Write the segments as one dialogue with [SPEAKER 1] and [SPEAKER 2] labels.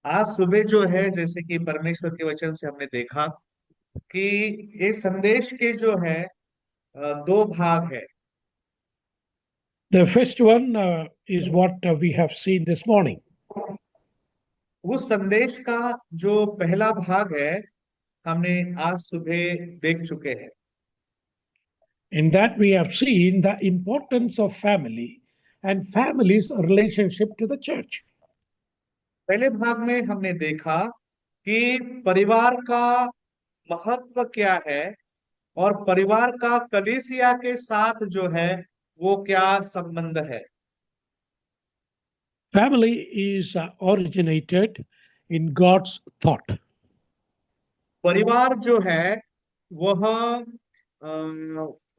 [SPEAKER 1] आज सुबह जो है जैसे कि परमेश्वर के वचन से हमने देखा कि ये संदेश के जो है दो भाग है।
[SPEAKER 2] The first one is what we have seen this morning.
[SPEAKER 1] उस संदेश का जो पहला भाग है हमने आज सुबह देख चुके हैं।
[SPEAKER 2] In that, we have seen the importance of family and family's relationship to the church.
[SPEAKER 1] पहले भाग में हमने देखा कि परिवार का महत्व क्या है और परिवार का कलीसिया के साथ जो है वो क्या संबंध है।
[SPEAKER 2] Family is originated in God's thought.
[SPEAKER 1] परिवार जो है वह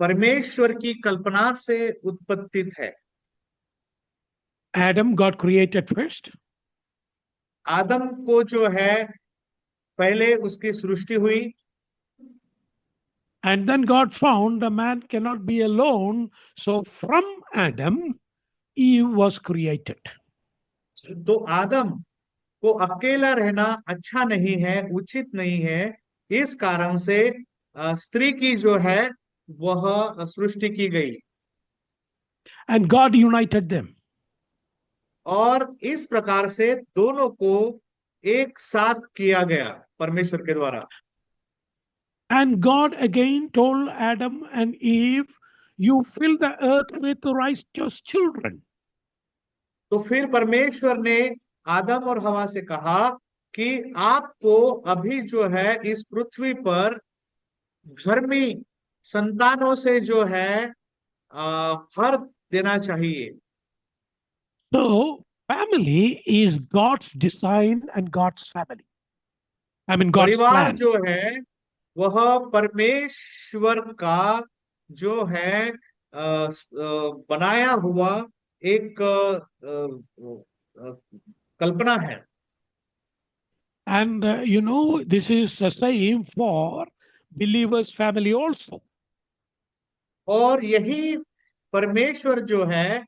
[SPEAKER 1] परमेश्वर की कल्पना से उत्पत्तित है।
[SPEAKER 2] Adam got created first,
[SPEAKER 1] आदम को जो है पहले उसकी सृष्टि हुई
[SPEAKER 2] and then God found a man cannot be alone. So from Adam, Eve was created.
[SPEAKER 1] तो आदम को अकेला रहना अच्छा नहीं है, उचित नहीं है। इस कारण से स्त्री की जो है वह सृष्टि की गई
[SPEAKER 2] And God united them.
[SPEAKER 1] और इस प्रकार से दोनों को एक साथ किया गया परमेश्वर के द्वारा।
[SPEAKER 2] And God again told Adam and Eve, you fill the earth with righteous children.
[SPEAKER 1] तो फिर परमेश्वर ने आदम और हवा से कहा कि आपको अभी जो है इस पृथ्वी पर धर्मी संतानों से जो है भर देना चाहिए।
[SPEAKER 2] So, family is God's design and God's family. I mean, God's
[SPEAKER 1] परिवार
[SPEAKER 2] plan.
[SPEAKER 1] जो है वह परमेश्वर का जो है बनाया हुआ एक कल्पना है।
[SPEAKER 2] And this is the same for believers' family also.
[SPEAKER 1] और यही परमेश्वर जो है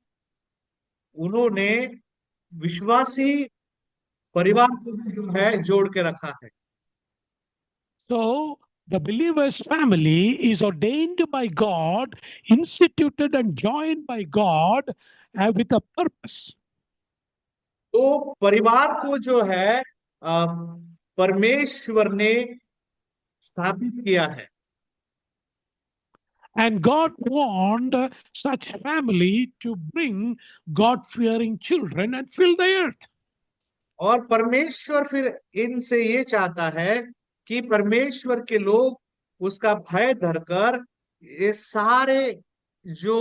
[SPEAKER 1] उन्होंने विश्वासी परिवार को भी जो है जोड़ के रखा है।
[SPEAKER 2] So, the believer's family is ordained by God, instituted and joined by God with a purpose.
[SPEAKER 1] तो परिवार को जो है परमेश्वर ने स्थापित किया है
[SPEAKER 2] And God want such family to bring God fearing children and fill the earth.
[SPEAKER 1] और परमेश्वर फिर इनसे ये चाहता है कि परमेश्वर के लोग उसका भय धरकर ये सारे जो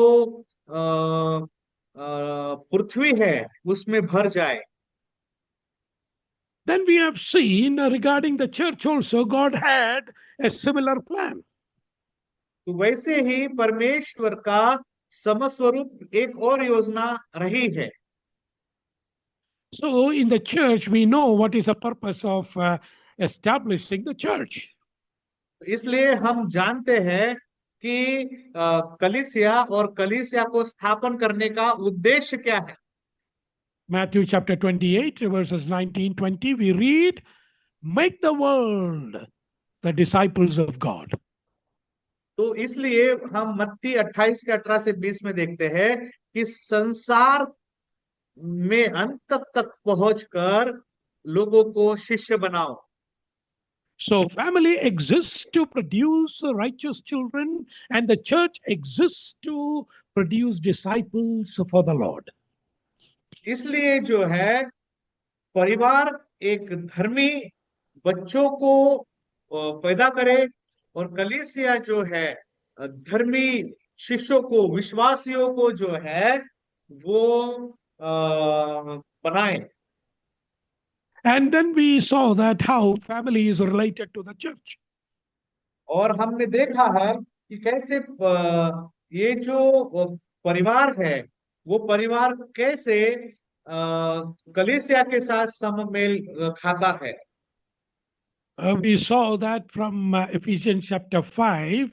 [SPEAKER 1] पृथ्वी है उसमें भर जाए।
[SPEAKER 2] Then we have seen regarding the church also, God had a similar plan.
[SPEAKER 1] तो वैसे ही परमेश्वर का समस्वरूप एक और योजना रही है।
[SPEAKER 2] So in the church, we know what is the purpose of establishing the church.
[SPEAKER 1] इसलिए हम जानते हैं कि कलीसिया और कलीसिया को स्थापन करने का उद्देश्य क्या है।
[SPEAKER 2] Matthew chapter 28, verses 19-20, we read, make the world the disciples of God.
[SPEAKER 1] तो इसलिए हम मत्ती 28 के 18 से 20 में देखते हैं कि संसार में अंत तक पहुंचकर लोगों को शिष्य बनाओ।
[SPEAKER 2] So family exists to produce righteous children, and the church exists to produce disciples for the Lord.
[SPEAKER 1] इसलिए जो है परिवार एक धर्मी बच्चों को पैदा करे और कलीसिया जो है धर्मी शिष्यों को विश्वासियों को जो है वो बनाए।
[SPEAKER 2] And then we saw that how family is related to the church.
[SPEAKER 1] और हमने देखा है कि कैसे ये जो परिवार है वो परिवार कैसे कलीसिया के साथ सममेल खाता है।
[SPEAKER 2] We saw that from Ephesians chapter 5,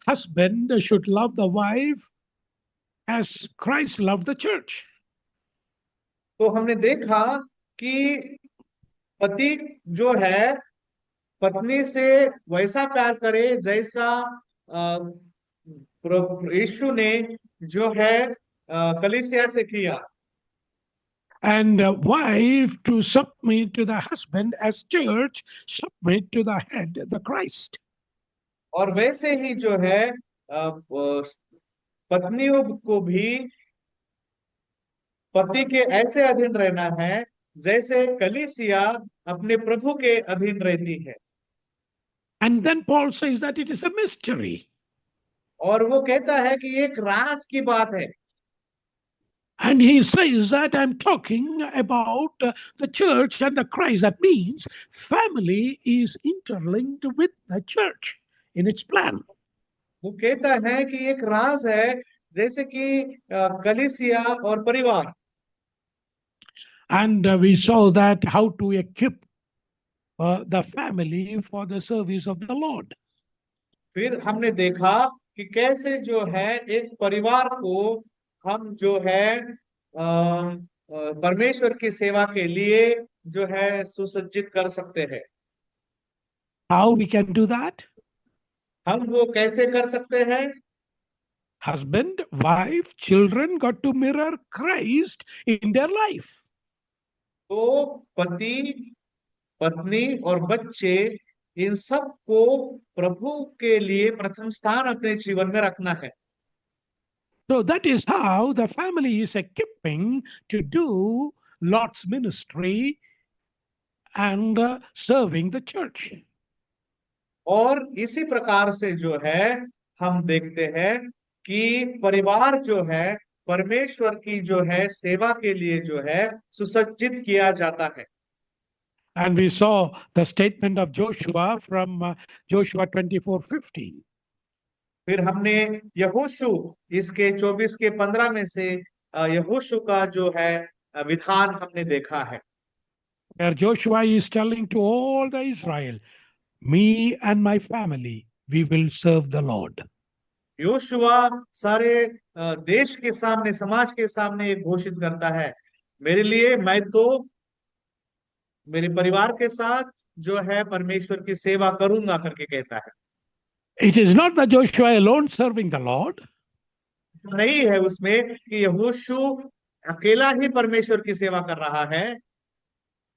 [SPEAKER 2] husband should love the wife as Christ loved the church.
[SPEAKER 1] तो हमने देखा कि पति जो है पत्नी से वैसा प्यार करे जैसा यीशु ने जो है कलीसिया से किया,
[SPEAKER 2] And wife to submit to the husband as church submit to the head, the Christ.
[SPEAKER 1] और वैसे ही जो है पत्नियों को भी पति के ऐसे अधीन रहना है जैसे कलीसिया अपने प्रभु के अधीन रहती है।
[SPEAKER 2] And then Paul says that it is a mystery.
[SPEAKER 1] और वो कहता है कि ये एक राज की बात है।
[SPEAKER 2] And he says that I'm talking about the church and the Christ. That means family is interlinked with the church in its plan.
[SPEAKER 1] वो कहता है कि एक राज है जैसे कि कलीसिया और परिवार।
[SPEAKER 2] And we saw that how to equip the family for the service of the Lord.
[SPEAKER 1] फिर हमने देखा कि कैसे जो है एक परिवार को हम जो है परमेश्वर की सेवा के लिए जो है सुसज्जित कर सकते हैं।
[SPEAKER 2] How we can do that?
[SPEAKER 1] हम वो कैसे कर सकते हैं?
[SPEAKER 2] Husband, wife, children got to mirror Christ in their life.
[SPEAKER 1] तो पति, पत्नी और बच्चे इन सब को प्रभु के लिए प्रथम स्थान अपने जीवन में रखना है।
[SPEAKER 2] So that is how the family is equipping to do Lord's ministry and serving the church.
[SPEAKER 1] और इसी प्रकार से जो है हम देखते हैं कि परिवार जो है परमेश्वर की जो है सेवा के लिए जो है सुसज्जित किया जाता है।
[SPEAKER 2] And we saw the statement of Joshua from Joshua 24:15.
[SPEAKER 1] फिर हमने यहोशू इसके 24 के 15 में से यहोशू का जो है विधान हमने देखा है,
[SPEAKER 2] Where Joshua is telling to all the Israel, me and my family, we will serve the Lord.
[SPEAKER 1] Joshua सारे देश के सामने, समाज के सामने ये घोषित करता है, मेरे लिए, मैं तो मेरे परिवार के साथ जो है परमेश्वर की सेवा करूंगा करके कहता है।
[SPEAKER 2] It is not that Joshua alone serving the Lord.
[SPEAKER 1] नहीं है उसमें कि यहोशू अकेला ही परमेश्वर की सेवा कर रहा है।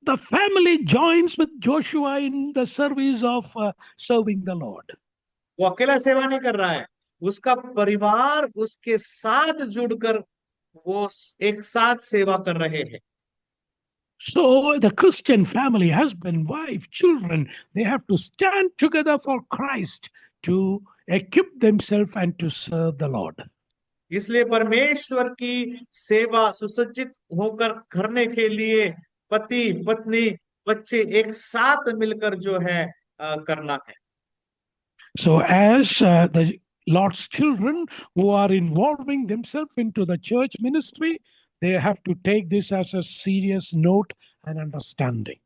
[SPEAKER 2] The family joins with Joshua in the service of serving the Lord.
[SPEAKER 1] वो अकेला सेवा नहीं कर रहा है, उसका परिवार उसके साथ जुड़कर वो एक साथ सेवा कर रहे हैं।
[SPEAKER 2] So the Christian family, husband, wife, children, they have to stand together for Christ to equip themselves and to serve the Lord.
[SPEAKER 1] इसलिए परमेश्वर की सेवा सुसज्जित होकर करने के लिए पति, पत्नी, बच्चे एक साथ मिलकर जो है करना है।
[SPEAKER 2] So as the Lord's children who are involving themselves into the church ministry, they have to take this as a serious note and understanding.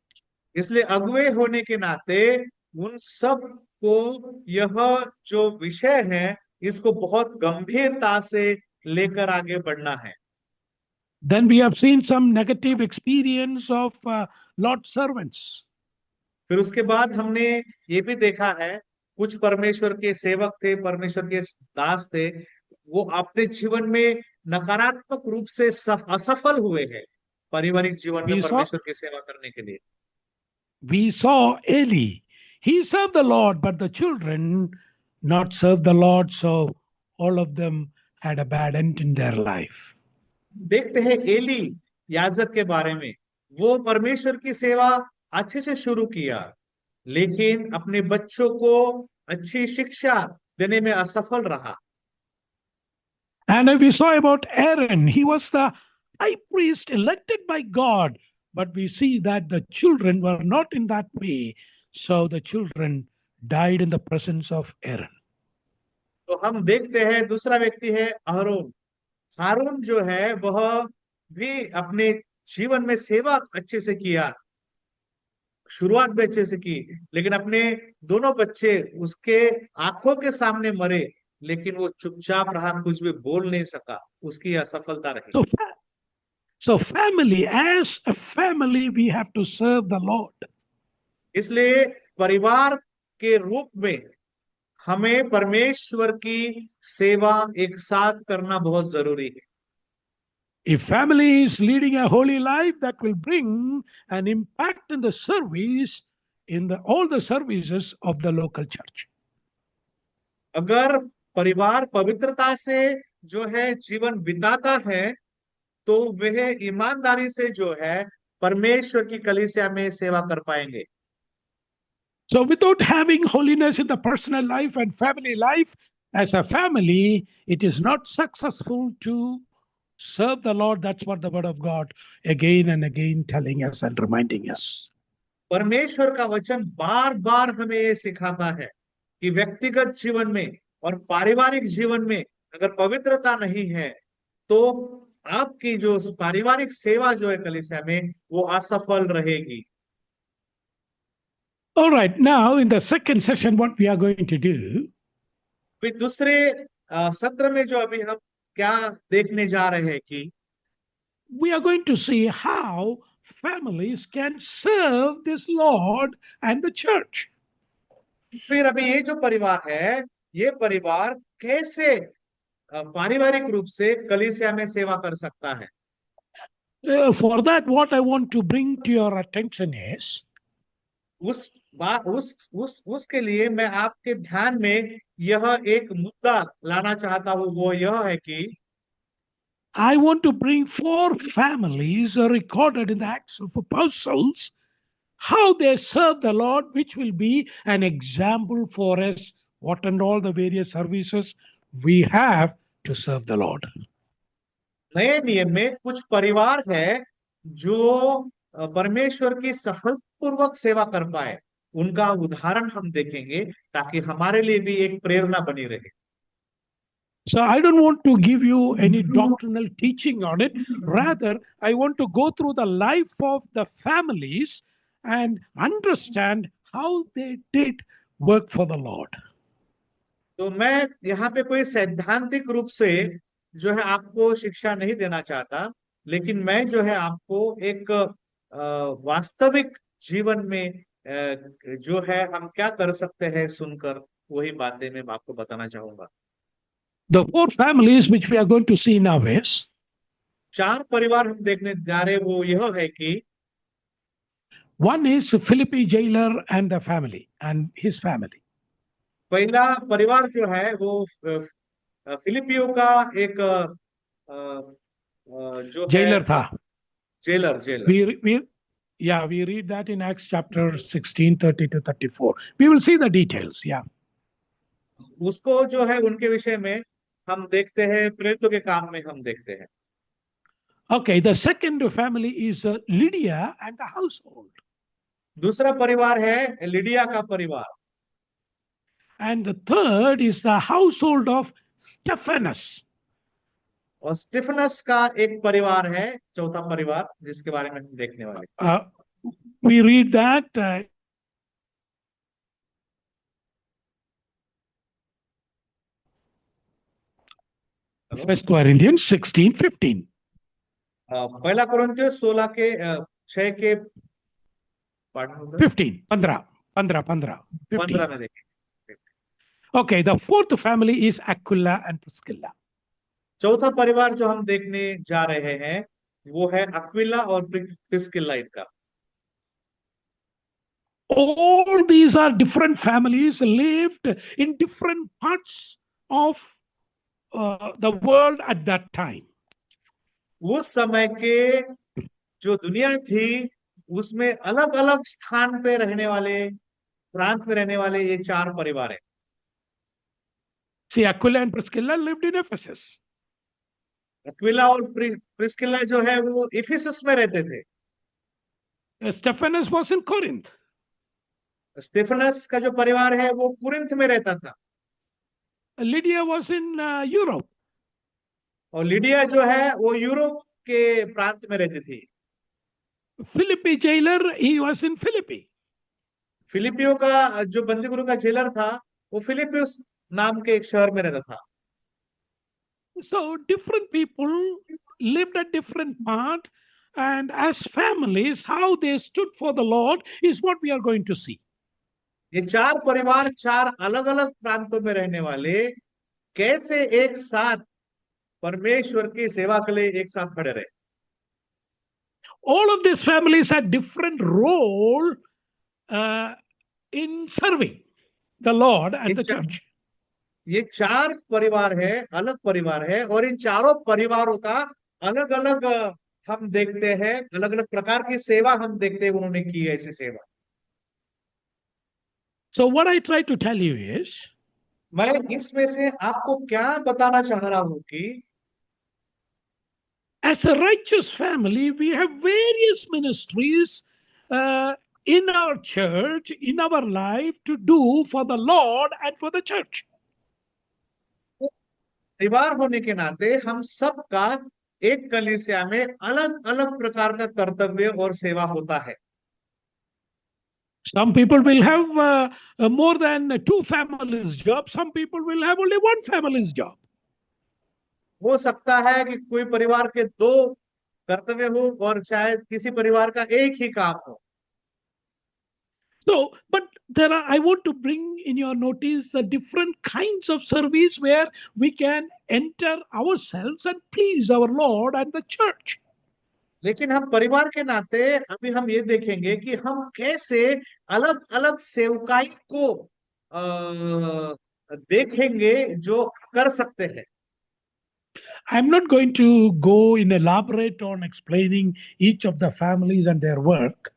[SPEAKER 1] इसलिए अगुवे होने के नाते उन सब को यह जो विषय है इसको बहुत गंभीरता से लेकर आगे बढ़ना है।
[SPEAKER 2] Then we have seen some negative experience of Lord's servants.
[SPEAKER 1] फिर उसके बाद हमने ये भी देखा है कुछ परमेश्वर के सेवक थे, परमेश्वर के दास थे, वो अपने जीवन में नकारात्मक रूप से असफल हुए हैं पारिवारिक जीवन में परमेश्वर की सेवा करने के लिए।
[SPEAKER 2] We saw Eli. He served the Lord, but the children not served the Lord, so all of them had a bad end in their life.
[SPEAKER 1] देखते हैं एली याजक के बारे में, वो परमेश्वर की सेवा अच्छे से शुरू किया लेकिन अपने बच्चों को अच्छी शिक्षा देने में असफल रहा।
[SPEAKER 2] And we saw about Aaron. He was the high priest elected by God, but we see that the children were not in that way. So the children died in the presence of Aaron.
[SPEAKER 1] तो हम देखते हैं दूसरा व्यक्ति है हारून। हारून जो है वह भी अपने जीवन में सेवा अच्छे से किया, शुरुआत भी अच्छे से की, लेकिन अपने दोनों बच्चे उसके आंखों के सामने मरे, लेकिन वो चुपचाप रहा, कुछ भी बोल नहीं सका, उसकी असफलता रही।
[SPEAKER 2] So family, as a family, we have to serve the Lord.
[SPEAKER 1] इसलिए परिवार के रूप में हमें परमेश्वर की सेवा एक साथ करना बहुत जरूरी है।
[SPEAKER 2] If family is leading a holy life, that will bring an impact in the service, in all the services of the local church.
[SPEAKER 1] अगर परिवार पवित्रता से जो है जीवन बिताता है, तो वह ईमानदारी से जो है परमेश्वर की कलीसिया में सेवा कर पाएंगे।
[SPEAKER 2] So, without having holiness in the personal life and family life, as a family, it is not successful to serve the Lord. That's what the Word of God again and again telling us and reminding us.
[SPEAKER 1] परमेश्वर का वचन बार बार हमें ये सिखाता है कि व्यक्तिगत जीवन में और पारिवारिक जीवन में अगर पवित्रता नहीं है, तो आपकी जो पारिवारिक सेवा जो है कलीसिया में, वो असफल रहेगी।
[SPEAKER 2] All right, now in the second session, what we are going to do,
[SPEAKER 1] फिर दूसरे सत्र में जो अभी हम क्या देखने जा रहे हैं कि
[SPEAKER 2] we are going to see how families can serve this Lord and the church.
[SPEAKER 1] फिर अभी ये जो परिवार है, ये परिवार कैसे पारिवारिक रूप से कलीसिया में सेवा कर सकता है।
[SPEAKER 2] For that, what I want to bring to your attention is
[SPEAKER 1] उस बात उसके लिए मैं आपके ध्यान में यह एक मुद्दा लाना चाहता हूं, वो यह है कि
[SPEAKER 2] I want to bring 4 families recorded in the Acts of Apostles, how they serve the Lord, which will be an example for us, what and all the various services we have to serve the Lord.
[SPEAKER 1] नए नियम में कुछ परिवार है जो परमेश्वर की सफल पूर्वक सेवा कर पाए, उनका उदाहरण हम देखेंगे ताकि हमारे लिए भी एक प्रेरणा बनी रहे।
[SPEAKER 2] So I don't want to give you any doctrinal teaching on it. Rather, I want to go through the life of the families and understand how they did work for the Lord.
[SPEAKER 1] तो मैं यहाँ पे कोई सैद्धांतिक रूप से जो है आपको शिक्षा नहीं देना चाहता, लेकिन मैं जो है आपको एक वास्तविक जीवन में जो है हम क्या कर सकते हैं सुनकर वही बातें मैं आपको बताना चाहूंगा।
[SPEAKER 2] The 4 families which we are going to see now is
[SPEAKER 1] 4 परिवार हम देखने जा रहे हैं, वो यह है कि
[SPEAKER 2] one is Philippi jailer and the family and his family.
[SPEAKER 1] पहला परिवार जो है वो फिलिपियो का एक जो है
[SPEAKER 2] Jailer था.
[SPEAKER 1] Jailer jailer
[SPEAKER 2] We read that in Acts chapter 16, 30 to 34. We will see the details. Yeah.
[SPEAKER 1] उसको जो है उनके विषय में हम देखते हैं, प्रेरितों के काम में हम देखते हैं।
[SPEAKER 2] Okay, the second family is Lydia and the household.
[SPEAKER 1] दूसरा परिवार है लिडिया का परिवार।
[SPEAKER 2] And the third is the household of Stephanus.
[SPEAKER 1] और स्टिफनस का एक परिवार है, चौथा परिवार जिसके बारे में हम देखने वाले।
[SPEAKER 2] We read that First Corinthians 16:15.
[SPEAKER 1] पहला कुरिन्थियों 16 के 6 के
[SPEAKER 2] 15
[SPEAKER 1] में देखें।
[SPEAKER 2] Okay, the fourth family is Aquila and Priscilla.
[SPEAKER 1] चौथा परिवार जो हम देखने जा रहे हैं वो है अक्विला और प्रिस्किल्ला का।
[SPEAKER 2] All these are different families lived in different parts of the world at that time.
[SPEAKER 1] उस समय के जो दुनिया थी उसमें अलग अलग स्थान पे रहने वाले, प्रांत में रहने वाले ये 4 परिवार हैं।
[SPEAKER 2] See, Aquila and Priscilla lived in Ephesus.
[SPEAKER 1] Aquila और प्रिस्किल्ला जो है वो इफिसस में रहते थे।
[SPEAKER 2] Stephanus was in Corinth.
[SPEAKER 1] स्टेफनस का जो परिवार है वो कुरिन्थ में रहता था।
[SPEAKER 2] Lydia was in Europe.
[SPEAKER 1] और लिडिया जो है वो यूरोप के प्रांत में रहती थी।
[SPEAKER 2] Philippi jailer, he was in Philippi.
[SPEAKER 1] फिलिपियो का जो बंदीगृह का जेलर था वो फिलिपियस नाम के एक शहर में रहता था।
[SPEAKER 2] So different people lived at different part and as families, how they stood for the Lord is what we are going to see.
[SPEAKER 1] ये चार परिवार चार अलग अलग प्रांतों में रहने वाले कैसे एक साथ परमेश्वर की सेवा के लिए एक साथ खड़े रहे।
[SPEAKER 2] All of these families had different role in serving the Lord and the church.
[SPEAKER 1] ये चार परिवार है, अलग परिवार है, और इन चारों परिवारों का अलग अलग हम देखते हैं, अलग अलग प्रकार की सेवा हम देखते हैं उन्होंने की है ऐसी सेवा।
[SPEAKER 2] So what I try to tell you is,
[SPEAKER 1] मैं इसमें से आपको क्या बताना चाह रहा हूं कि
[SPEAKER 2] as a righteous family, we have various ministries in our church, in our life, to do for the Lord and for the church.
[SPEAKER 1] परिवार होने के नाते हम सबका एक कलीसिया में अलग अलग प्रकार का कर्तव्य और सेवा होता है।
[SPEAKER 2] Some people will have more than two families' job. Some people will have only one family's job.
[SPEAKER 1] हो सकता है कि कोई परिवार के दो कर्तव्य हो और शायद किसी परिवार का एक ही काम हो।
[SPEAKER 2] So, but I want to bring in your notice the different kinds of service where we can enter ourselves and please our Lord and the church.
[SPEAKER 1] लेकिन हम परिवार के नाते अभी हम ये देखेंगे कि हम कैसे अलग अलग सेवकाई को देखेंगे जो कर सकते हैं।
[SPEAKER 2] I'm not going to go in elaborate on explaining each of the families and their work.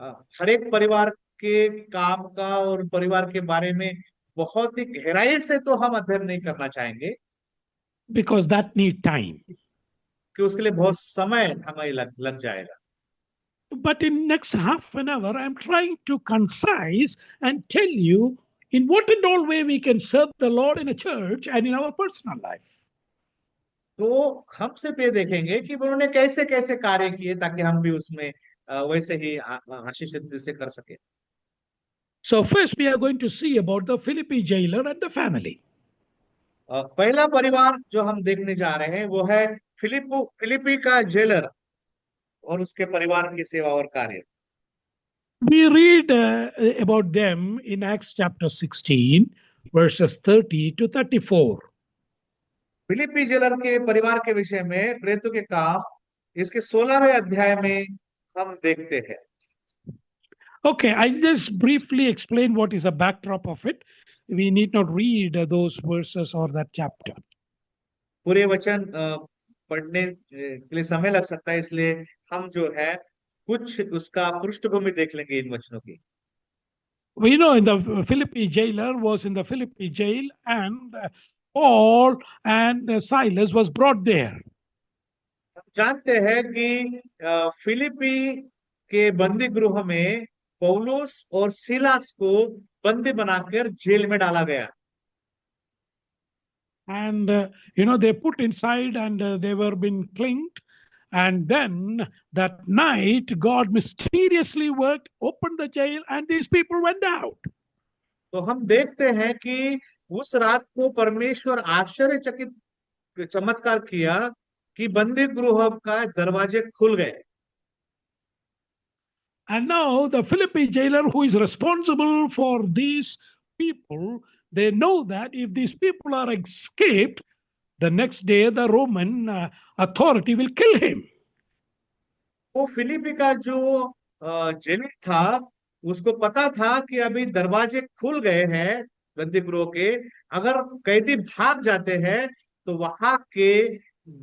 [SPEAKER 1] हर एक परिवार के काम का और परिवार के बारे में बहुत ही गहराई से तो हम अध्ययन नहीं करना चाहेंगे,
[SPEAKER 2] because that need time.
[SPEAKER 1] कि उसके लिए बहुत समय हमें लग जाएगा।
[SPEAKER 2] But in next half an hour, I'm trying to concise and tell you in what and all way we can serve the Lord in a church and in our personal life.
[SPEAKER 1] तो हम सिर्फ ये देखेंगे कि उन्होंने कैसे कैसे कार्य किए ताकि हम भी उसमें वैसे ही आशीषित से कर सके।
[SPEAKER 2] So first we are going to see about the Philippi jailer and the family.
[SPEAKER 1] पहला परिवार जो हम देखने जा रहे हैं वो है फिलिपी का जेलर और उसके परिवार की सेवा और कार्य।
[SPEAKER 2] We read about them in Acts chapter 16, verses 30 to 34.
[SPEAKER 1] Philippi jailer के परिवार के विषय में प्रेरितों के काम इसके 16वें अध्याय में हम देखते हैं।
[SPEAKER 2] Okay, I'll just briefly explain what is the backdrop of it. We need not read those verses or that chapter.
[SPEAKER 1] पूरे वचन पढ़ने के लिए समय लग सकता है, इसलिए हम जो है कुछ उसका पृष्ठभूमि देख लेंगे इन वचनों की।
[SPEAKER 2] We know in the Philippi jailer was in the Philippi jail, and Paul and Silas was brought there.
[SPEAKER 1] जानते हैं कि फिलिपी के बंदी गृह में पौलुस और सिलास को बंदी बनाकर जेल में डाला गया।
[SPEAKER 2] And they put inside and they were being clinked. And then that night, God mysteriously worked, opened the jail, and these people went out.
[SPEAKER 1] तो हम देखते हैं कि उस रात को परमेश्वर आश्चर्यचकित चमत्कार किया कि बंदी गृह का दरवाजे खुल गए।
[SPEAKER 2] And now the Philippi jailer, who is responsible for these people, they know that if these people are escaped, the next day the Roman authority will kill him.
[SPEAKER 1] वो फिलिपी का जो जेलर था उसको पता था कि अभी दरवाजे खुल गए हैं बंदी गृह के, अगर कैदी भाग जाते हैं तो वहां के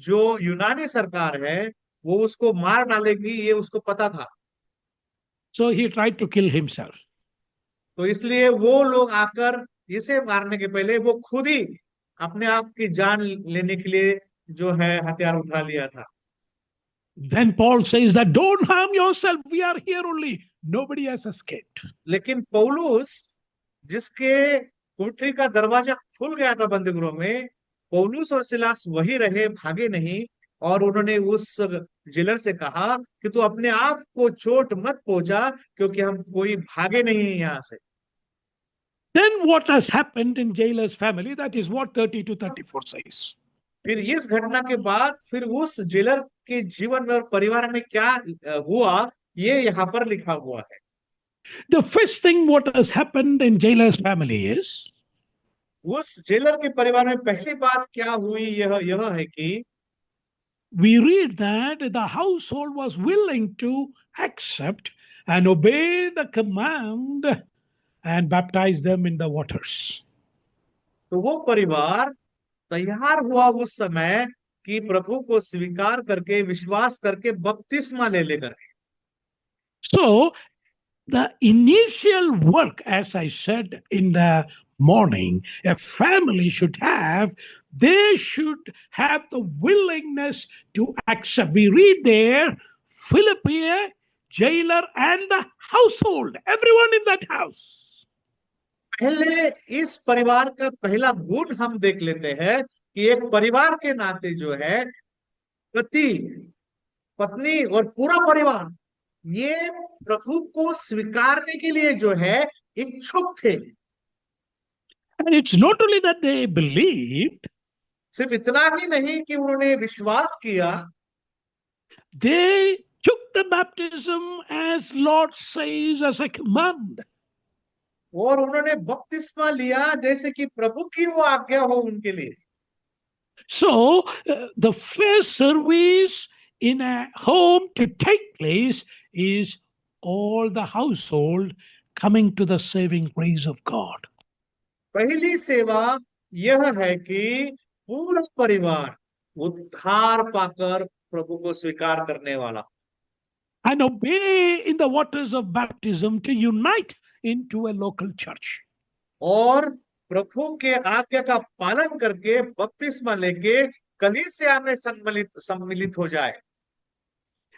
[SPEAKER 1] जो यूनानी सरकार है वो उसको मार डालेगी, ये उसको पता था।
[SPEAKER 2] So he tried to kill himself.
[SPEAKER 1] तो इसलिए वो लोग आकर इसे मारने के पहले वो खुद ही अपने आप की जान लेने के लिए जो है हथियार उठा लिया था।
[SPEAKER 2] Then Paul says that don't harm yourself, we are here only, nobody has escaped.
[SPEAKER 1] लेकिन पौलुस जिसके कोठरी का दरवाजा खुल गया था बंदी गृह में, पौलुस और सिलास वही रहे, भागे नहीं, और उन्होंने उस जेलर से कहा कि तू अपने आप को चोट मत पहुंचा क्योंकि हम कोई भागे नहीं यहाँ से।
[SPEAKER 2] Then what has happened in jailer's family, that is what 30 to 34 says.
[SPEAKER 1] फिर इस घटना के बाद फिर उस जेलर के जीवन में और परिवार में क्या हुआ, ये यहाँ पर लिखा हुआ है।
[SPEAKER 2] The first thing what has happened in jailer's family is
[SPEAKER 1] उस जेलर के परिवार में पहली बात क्या हुई, यह है कि
[SPEAKER 2] we read that the household was willing to accept and obey the command and baptize them in the waters.
[SPEAKER 1] तो वो परिवार तैयार हुआ उस समय कि प्रभु को स्वीकार करके, विश्वास करके बपतिस्मा ले लेकर।
[SPEAKER 2] So the initial work, as I said in the morning, a family should have, they should have the willingness to accept. We read there, Philippi, jailer, and the household, everyone in that house.
[SPEAKER 1] पहले इस परिवार का पहला गुण हम देख लेते हैं कि एक परिवार के नाते जो है, पति, पत्नी और पूरा परिवार ये प्रभु को स्वीकारने के लिए जो है इच्छुक थे।
[SPEAKER 2] And it's not only that they believed,
[SPEAKER 1] सिर्फ इतना ही नहीं कि उन्होंने विश्वास किया,
[SPEAKER 2] they took the baptism as Lord says as a command.
[SPEAKER 1] और उन्होंने बपतिस्मा लिया जैसे कि प्रभु की वो आज्ञा हो उनके लिए।
[SPEAKER 2] So the first service in a home to take place is all the household coming to the saving grace of God.
[SPEAKER 1] पहली सेवा यह है कि पूरा परिवार उद्धार पाकर प्रभु को स्वीकार करने वाला
[SPEAKER 2] And obey in the waters of baptism to unite into a local church.
[SPEAKER 1] और प्रभु के आज्ञा का पालन करके बपतिस्मा लेके कलीसिया में सम्मिलित हो जाए।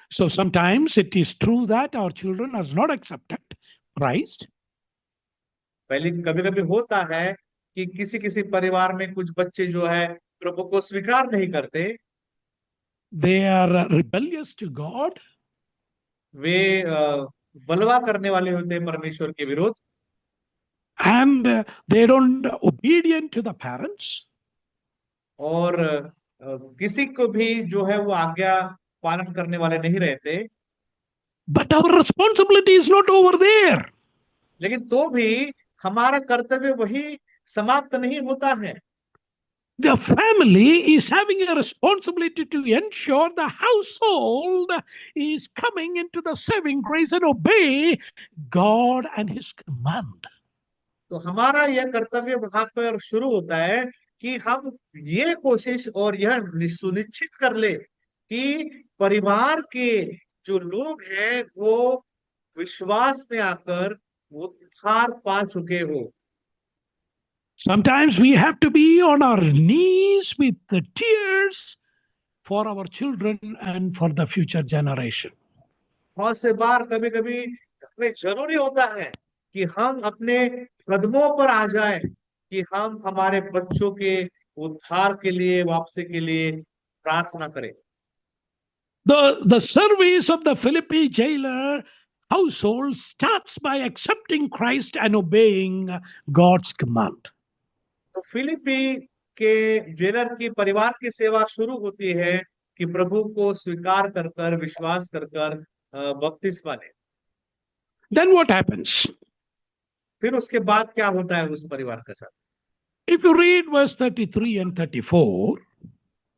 [SPEAKER 2] So sometimes it is true that our children has not accepted Christ.
[SPEAKER 1] पहले कभी कभी होता है कि किसी किसी परिवार में कुछ बच्चे जो है प्रभु को स्वीकार नहीं करते,
[SPEAKER 2] They are rebellious to God.
[SPEAKER 1] वे बलवा करने वाले होते हैं परमेश्वर के विरुद्ध,
[SPEAKER 2] And they don't obedient to the parents.
[SPEAKER 1] और किसी को भी जो है वो आज्ञा पालन करने वाले नहीं रहते।
[SPEAKER 2] But our responsibility is not over there.
[SPEAKER 1] लेकिन तो भी हमारा कर्तव्य वही समाप्त नहीं होता है।
[SPEAKER 2] The family is having a responsibility to ensure the household is coming into the saving grace and obey God and His command.
[SPEAKER 1] तो हमारा यह कर्तव्य वहां पर शुरू होता है कि हम ये कोशिश और यह सुनिश्चित कर ले कि परिवार के जो लोग हैं वो विश्वास में आकर उद्धार पा चुके हो।
[SPEAKER 2] Sometimes we have to be on our knees with the tears for our children and for the future generation.
[SPEAKER 1] बहुत से बार कभी कभी हमें जरूरी होता है कि हम अपने कदमों पर आ जाए, कि हम हमारे बच्चों के उद्धार के लिए, वापसी के लिए प्रार्थना करें।
[SPEAKER 2] The service of the Philippi jailer household starts by accepting Christ and obeying God's command.
[SPEAKER 1] तो फिलिपी के जेलर की परिवार की सेवा शुरू होती है कि प्रभु को स्वीकार कर कर, विश्वास कर कर बपतिस्मा ले।
[SPEAKER 2] Then what happens?
[SPEAKER 1] फिर उसके बाद क्या होता है उस परिवार के साथ?
[SPEAKER 2] If you read verse 33 and 34,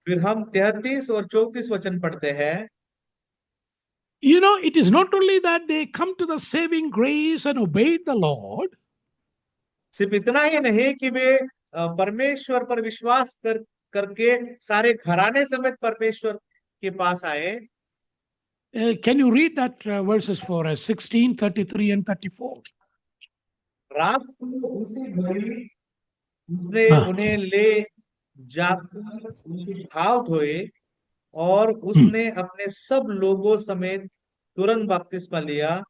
[SPEAKER 1] फिर हम 33 और 34 वचन पढ़ते हैं।
[SPEAKER 2] you know, it is not only that they come to the saving grace and obeyed the Lord,
[SPEAKER 1] सिर्फ इतना ही नहीं कि वे परमेश्वर पर विश्वास करके सारे घराने समेत परमेश्वर के पास आए।
[SPEAKER 2] can you read that verses for us, 16, 33 and 34?
[SPEAKER 1] रात को उसी घड़ी उसने
[SPEAKER 2] हाँ।
[SPEAKER 1] उन्हें ले जाकर उनके घाव धोए और उसने अपने सब लोगों समेत तुरंत बपतिस्मा लिया।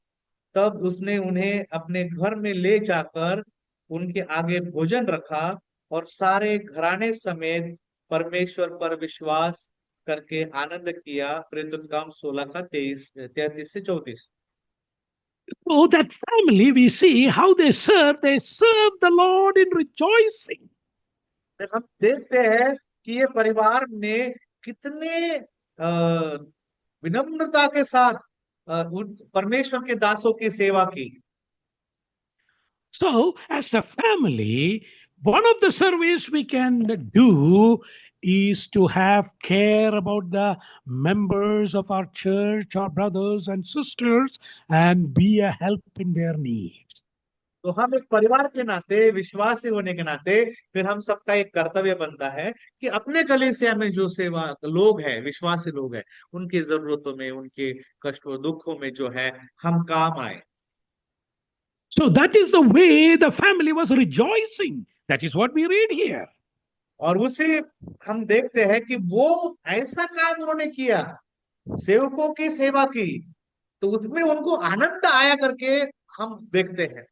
[SPEAKER 1] तब उसने उन्हें अपने घर में ले जाकर उनके आगे भोजन रखा और सारे घराने समेत परमेश्वर पर विश्वास करके आनंद किया। प्रेरितों 16 का 33 से 34।
[SPEAKER 2] So that family, we see how they serve the Lord in rejoicing.
[SPEAKER 1] हम देखते हैं कि ये परिवार ने कितने विनम्रता के साथ परमेश्वर के दासों की सेवा की।
[SPEAKER 2] So, as a family, one of the service we can do is to have care about the members of our church, our brothers and sisters, and be a help in their needs.
[SPEAKER 1] तो हम एक परिवार के नाते, विश्वासी होने के नाते, फिर हम सबका एक कर्तव्य बनता है कि अपने कलीसिया में जो सेवा लोग हैं, विश्वासी लोग हैं, उनकी जरूरतों में, उनके कष्टों दुखों में जो है हम काम आए।
[SPEAKER 2] So that is the way the family was rejoicing. That is what we read here.
[SPEAKER 1] और उसे हम देखते हैं कि वो ऐसा काम उन्होंने किया, सेवकों की सेवा की, तो उसमें उनको आनंद आया करके हम देखते हैं।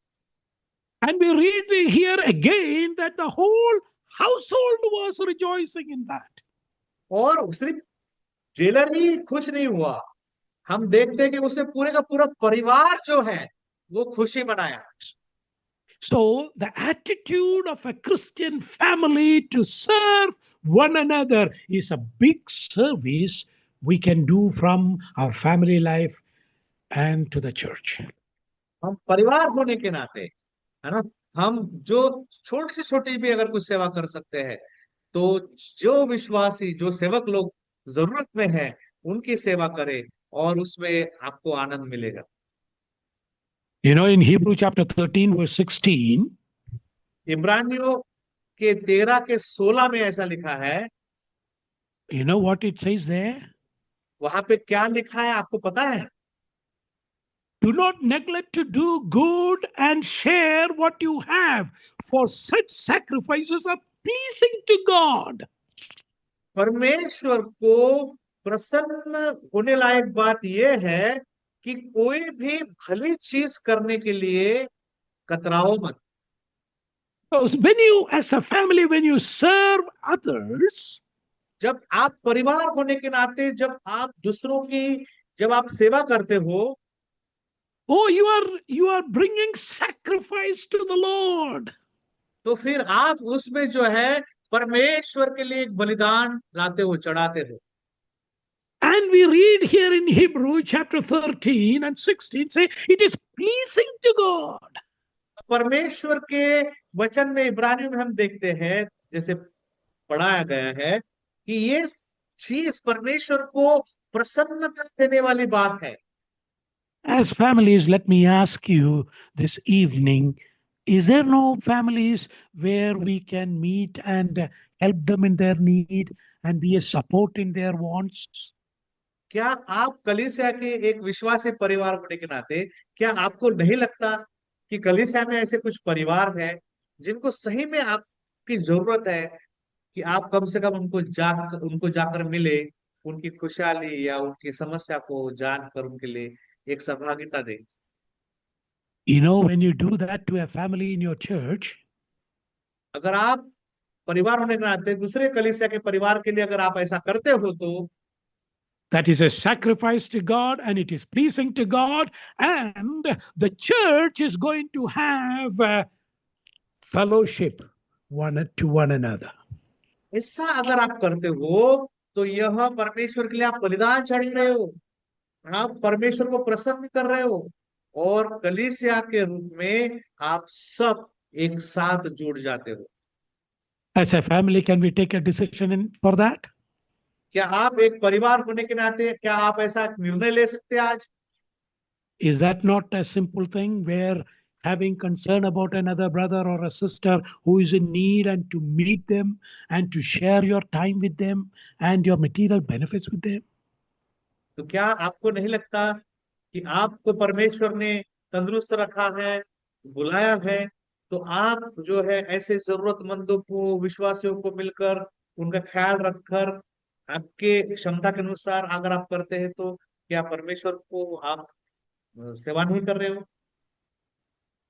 [SPEAKER 2] And we read here again that the whole household was rejoicing in that.
[SPEAKER 1] और सिर्फ जेलर ही खुश नहीं हुआ, हम देखते हैं कि उसे पूरे का पूरा परिवार जो है वो खुशी मनाया।
[SPEAKER 2] So the attitude of a Christian family to serve one another is a big service we can do from our family life and to the church.
[SPEAKER 1] हम परिवार होने के नाते, है ना, हम जो छोटी से छोटी भी अगर कुछ सेवा कर सकते हैं, तो जो विश्वासी, जो सेवक लोग जरूरत में हैं, उनकी सेवा करें और उसमें आपको आनंद मिलेगा।
[SPEAKER 2] You know, in Hebrew chapter 13, verse 16,
[SPEAKER 1] इब्रानियों के 13 के 16 में ऐसा लिखा है।
[SPEAKER 2] you know what it says there?
[SPEAKER 1] वहां पे क्या लिखा है आपको पता है?
[SPEAKER 2] Do not neglect to do good and share what you have, for such sacrifices are pleasing to God.
[SPEAKER 1] परमेश्वर को प्रसन्न होने लायक बात यह है कि कोई भी भली चीज करने के लिए कतराओ मत।
[SPEAKER 2] So when you, as a family, when you serve others,
[SPEAKER 1] जब आप परिवार होने के नाते, जब आप दूसरों की, जब आप सेवा करते हो,
[SPEAKER 2] oh, you are bringing sacrifice to the Lord.
[SPEAKER 1] तो फिर आप उसमें जो है परमेश्वर के लिए एक बलिदान लाते हो, चढ़ाते हो।
[SPEAKER 2] And we read here in Hebrew chapter 13 and 16 say it is pleasing to God.
[SPEAKER 1] परमेश्वर के वचन में, इब्रानियों में हम देखते हैं, जैसे पढ़ाया गया है कि ये चीज परमेश्वर को प्रसन्नता देने वाली बात है।
[SPEAKER 2] As families, let me ask you this evening, is there no families where we can meet and help them in their need and be a support in their wants?
[SPEAKER 1] क्या आप कलीसिया के एक विश्वासी परिवार होने के नाते, क्या आपको नहीं लगता कि कलीसिया में ऐसे कुछ परिवार हैं जिनको सही में आपकी जरूरत है कि आप कम से कम उनको जाकर मिले, उनकी खुशहाली या उनकी समस्या को जानकर उनके लिए एक सहभागिता दें।
[SPEAKER 2] You know, when you do that to a family in your church,
[SPEAKER 1] अगर आप परिवार होने के नाते दूसरे कलीसिया के परिवार के लिए अगर आप ऐसा करते हो, तो
[SPEAKER 2] that is a sacrifice to God and it is pleasing to God, and the church is going to have a fellowship one to one another.
[SPEAKER 1] ऐसा अगर आप करते हो तो यह परमेश्वर के लिए आप बलिदान चढ़ा रहे हो, आप परमेश्वर को प्रसन्न कर रहे हो, और कलीसिया के रूप में आप सब एक साथ जुड़ जाते हो।
[SPEAKER 2] As a family, can we take a decision for that?
[SPEAKER 1] क्या आप एक परिवार होने के नाते, क्या आप ऐसा निर्णय ले सकते हैं आज?
[SPEAKER 2] Is that not a simple thing where having concern about another brother or a sister who is in need and to meet them and to share your time with them and your material benefits with them?
[SPEAKER 1] तो क्या आपको नहीं लगता कि आपको परमेश्वर ने तंदुरुस्त रखा है, बुलाया है, तो आप जो है ऐसे जरूरतमंदों को, विश्वासियों को मिलकर उनका ख्याल रखकर आपके क्षमता के अनुसार अगर आप करते हैं, तो क्या परमेश्वर को आप सेवा नहीं कर रहे हो?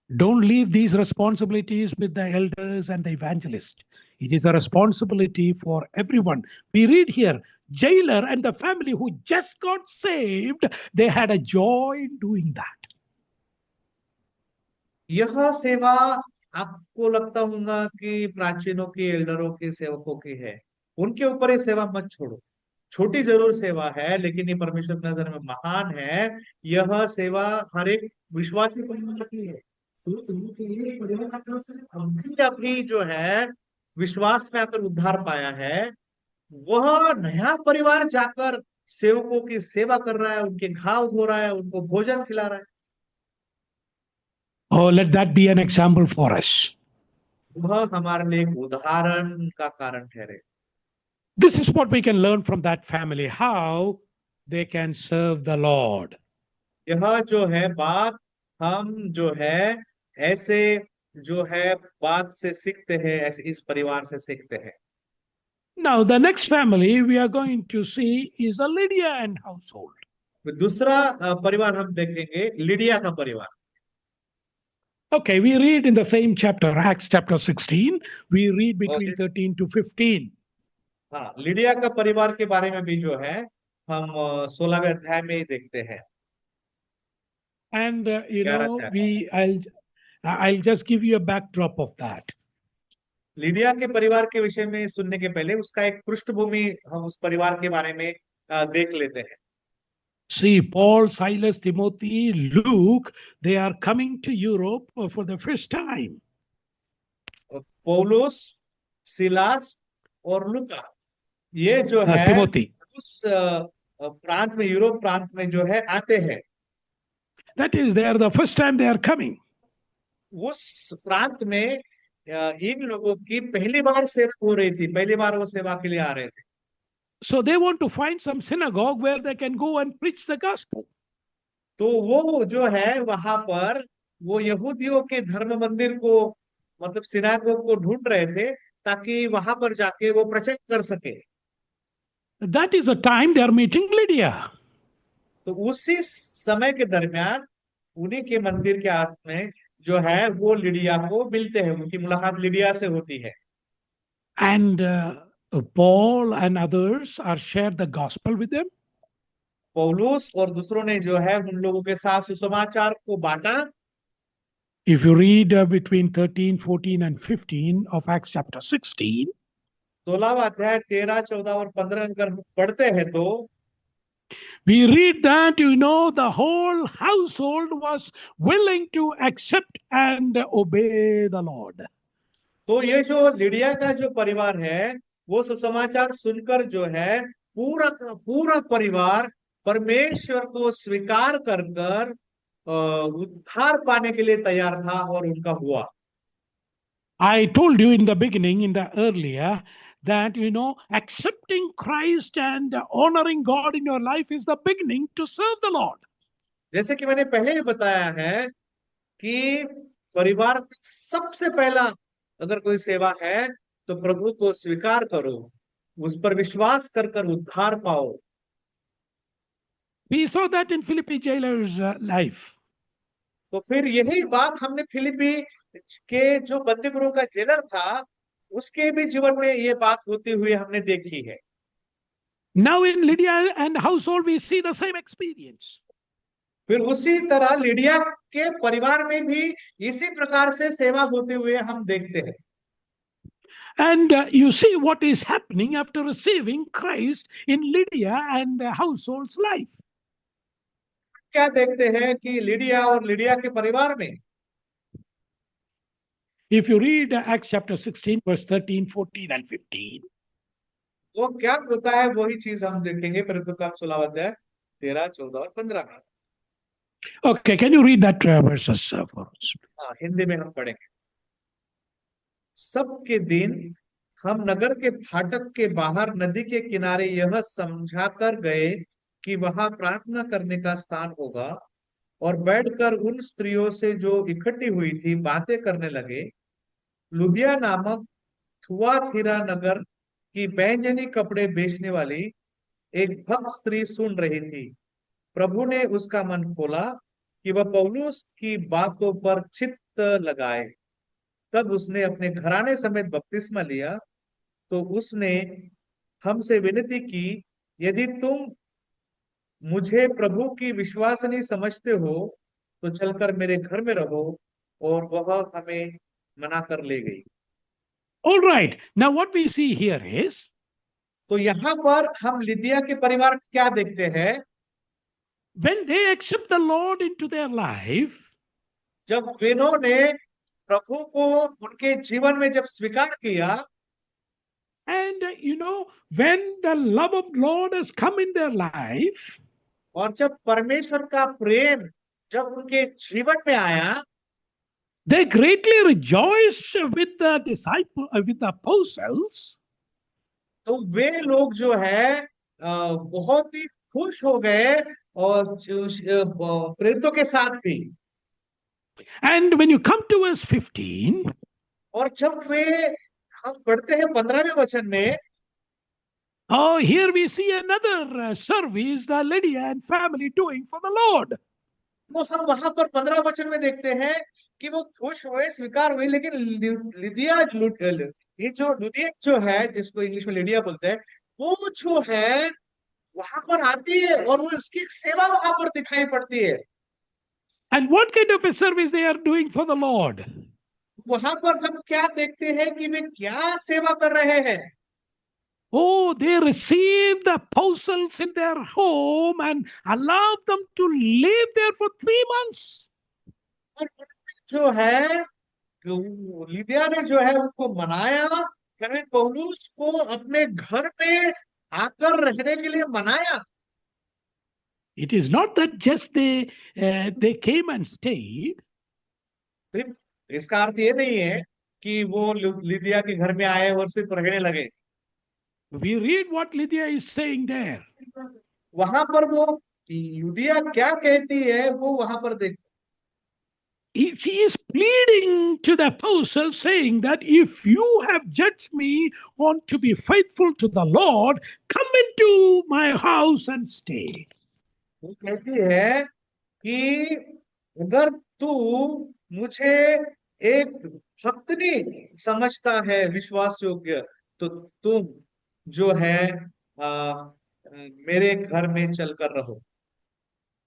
[SPEAKER 2] Don't leave these responsibilities with the elders and the evangelist. It is a responsibility for everyone. We read here, jailer and the family who just got saved, they had a joy in doing that.
[SPEAKER 1] यह सेवा आपको लगता होगा कि प्राचीनों की, एल्डरों की, सेवकों की है, उनके ऊपर ये सेवा मत छोड़ो। छोटी जरूर सेवा है, लेकिन ये परमेश्वर की नजर में महान है। यह सेवा हर एक विश्वासी परिवार की है। तो ये परिवार का सिर्फ अभी अभी जो है विश्वास में आकर उद्धार पाया है, वह नया परिवार जाकर सेवकों की सेवा कर रहा है, उनके घाव धो रहा है, उनको भोजन खिला रहा है।
[SPEAKER 2] Oh, let that be an example for us.
[SPEAKER 1] वह हमारे लिए एक उदाहरण का कारण ठहरे।
[SPEAKER 2] This is what we can learn from that family, how they can serve the Lord.
[SPEAKER 1] यह जो है बात हम जो है ऐसे जो है बात से सीखते हैं, ऐसे इस परिवार से सीखते हैं।
[SPEAKER 2] Now, the next family we are going to see is a Lydia and household.
[SPEAKER 1] दूसरा परिवार हम देखेंगे, लिडिया का परिवार।
[SPEAKER 2] Okay, we read in the same chapter, Acts chapter 16, we read between
[SPEAKER 1] और
[SPEAKER 2] 13 to 15.
[SPEAKER 1] हाँ, लिडिया का परिवार के बारे में भी जो है हम 16वें अध्याय में ही देखते हैं।
[SPEAKER 2] And
[SPEAKER 1] 11 से आगे।
[SPEAKER 2] I'll just give you a backdrop of that.
[SPEAKER 1] Lydia के परिवार के विषय में सुनने के पहले उसका एक पृष्ठभूमि हम उस परिवार के बारे में देख लेते हैं।
[SPEAKER 2] See, Paul, Silas, Timothy, Luke, they are coming to Europe for the first time.
[SPEAKER 1] पौलुस, सिलास और लूका, ये जो है
[SPEAKER 2] Timothy.
[SPEAKER 1] उस प्रांत में, यूरोप प्रांत में जो है आते हैं।
[SPEAKER 2] That is, they are the first time they are coming.
[SPEAKER 1] उस प्रांत में इन लोगों की पहली बार सेवा हो रही थी, पहली बार वो सेवा के लिए आ रहे थे।
[SPEAKER 2] So they want to find some synagogue where they can go and preach the gospel.
[SPEAKER 1] तो वो जो है वहां पर वो यहूदियों के धर्म मंदिर को, मतलब सिनागोग को ढूंढ रहे थे, ताकि वहां पर जाके वो प्रचार कर सके।
[SPEAKER 2] That is the time they are meeting Lydia.
[SPEAKER 1] तो उसी समय के दरमियान उन्हीं के मंदिर के आस में जो है वो लिडिया को मिलते हैं, उनकी मुलाकात लिडिया से होती है।
[SPEAKER 2] And Paul and others are shared the gospel with them.
[SPEAKER 1] पौलुस और दूसरों ने जो है उन लोगों के साथ सुसमाचार को बांटा।
[SPEAKER 2] If you read between 13, 14 and 15 of Acts chapter 16,
[SPEAKER 1] 16वां अध्याय 13, 14 और 15 अगर हम पढ़ते हैं तो
[SPEAKER 2] we read that, the whole household was willing to accept and obey the Lord.
[SPEAKER 1] तो ये जो लिडिया का जो परिवार है वो सुसमाचार सुनकर जो है पूरा का पूरा परिवार परमेश्वर को स्वीकार कर कर उद्धार पाने के लिए तैयार था, और उनका हुआ।
[SPEAKER 2] I told you in the beginning, in the earlier, that accepting Christ and honoring God in your life is the beginning to serve the Lord.
[SPEAKER 1] जैसे कि मैंने पहले भी बताया है कि परिवार का सबसे पहला अगर कोई सेवा है तो प्रभु को स्वीकार करो, उस पर विश्वास कर कर उद्धार पाओ।
[SPEAKER 2] We saw that in Philippi jailer's life.
[SPEAKER 1] तो फिर यही बात हमने फिलिपी के जो बंदीगृह का जेलर था उसके भी जीवन में ये बात होती हुई हमने देखी है।
[SPEAKER 2] Now in Lydia and household we see the same experience.
[SPEAKER 1] फिर उसी तरह लिडिया के परिवार में भी इसी प्रकार से सेवा होते हुए हम देखते हैं।
[SPEAKER 2] And you see what is happening after receiving Christ in Lydia and the household's life.
[SPEAKER 1] क्या देखते हैं कि लिडिया और लिडिया के परिवार में,
[SPEAKER 2] If you read Acts chapter 16, verse 13, 14 and 15,
[SPEAKER 1] वो क्या होता है वही चीज हम देखेंगे, परंतु काम 16 अध्याय 13, 14 और 15 में।
[SPEAKER 2] okay, can you read that verses for us?
[SPEAKER 1] हाँ, हिंदी में हम पढ़ेंगे। सबके दिन हम नगर के फाटक के बाहर नदी के किनारे यह समझा कर गए कि वहां प्रार्थना करने का स्थान होगा, और बैठकर उन स्त्रियों से जो इकट्ठी हुई थी बातें करने लगे। लुदिया नामक थुआथीरा नगर की बैंजनी कपड़े बेचने वाली एक भक्त स्त्री सुन रही थी। प्रभु ने उसका मन खोला कि वह पौलुस की बातों पर चित्त लगाए। तब उसने अपने घराने समेत बपतिस्मा लिया। तो उसने हमसे विनती की, यदि तुम मुझे प्रभु की विश्वसनीय समझते हो तो चलकर मेरे घर में रहो, और वह हमें मना कर ले गई।
[SPEAKER 2] All right, now what we see here is
[SPEAKER 1] तो यहाँ पर हम लिदिया के परिवार में क्या देखते हैं?
[SPEAKER 2] When they accept the Lord into their life,
[SPEAKER 1] जब इन्होंने प्रभु को उनके जीवन में जब स्वीकार किया,
[SPEAKER 2] and when the love of Lord has come in their life,
[SPEAKER 1] और जब परमेश्वर का प्रेम जब उनके जीवन में आया,
[SPEAKER 2] they greatly rejoice with the with the apostles,
[SPEAKER 1] तो वे लोग जो है बहुत ही खुश हो गए, और प्रेरितों के साथ भी।
[SPEAKER 2] and when you come to verse 15,
[SPEAKER 1] और जब वे, हम पढ़ते हैं 15वें वचन में,
[SPEAKER 2] oh, here we see another service that Lydia and family doing for the Lord.
[SPEAKER 1] वो हम वहां पर 15 वचन में देखते हैं कि वो खुश हुए, स्वीकार हुए, लेकिन लिदिया, ये जो लुदिया जो है, जिसको इंग्लिश में लिडिया बोलते हैं, वो जो है वहां पर आती है और वो उसकी सेवा वहां पर दिखाई पड़ती है।
[SPEAKER 2] And what kind of a service they are doing for the Lord?
[SPEAKER 1] वहां पर हम क्या देखते हैं कि वे क्या सेवा कर रहे हैं?
[SPEAKER 2] Oh, they received the apostles in their home and allowed them to live there for 3 months.
[SPEAKER 1] और जो है, लिदिया ने जो है उनको मनाया, फिर पौलुस को अपने घर में आकर रहने के लिए मनाया।
[SPEAKER 2] It is not that just they came and stayed.
[SPEAKER 1] सिर्फ इसका अर्थ ये नहीं है कि वो लिदिया के घर में आए और सिर्फ रहने लगे।
[SPEAKER 2] We read what Lydia is saying there.
[SPEAKER 1] वहां पर वो लुदिया क्या कहती है, वो वहां पर देख,
[SPEAKER 2] She is pleading to the apostles, saying that if you have judged me on to be faithful to the Lord, come into my house and stay.
[SPEAKER 1] वो कहती है कि अगर तू मुझे एक भक्तनी समझता है, विश्वास योग्य, तो तुम जो है मेरे घर में चलकर रहो।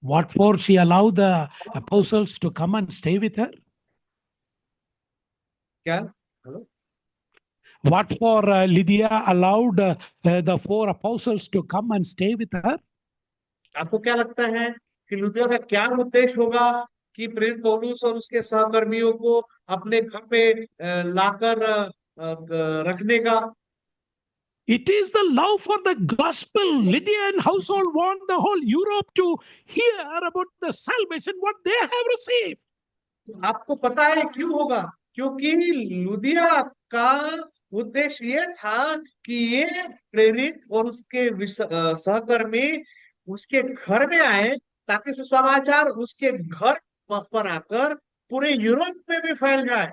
[SPEAKER 2] What for she allowed the apostles to come and stay with her?
[SPEAKER 1] क्या? Hello?
[SPEAKER 2] What for Lydia allowed the 4 apostles to come and stay with her?
[SPEAKER 1] आपको क्या लगता है कि लुदिया का क्या उद्देश्य होगा कि प्रेरित पौलुस और उसके सहकर्मियों को अपने घर पे लाकर रखने का?
[SPEAKER 2] It is the love for the gospel. Lydia and household want the whole Europe to hear about the salvation, what they have received.
[SPEAKER 1] तो आपको पता है क्यों होगा? क्योंकि लुदिया का उद्देश्य ये था कि ये प्रेरित और उसके सहकर्मी उसके घर में आए, ताकि सुसमाचार उसके घर पर आकर पूरे यूरोप में भी फैल जाए।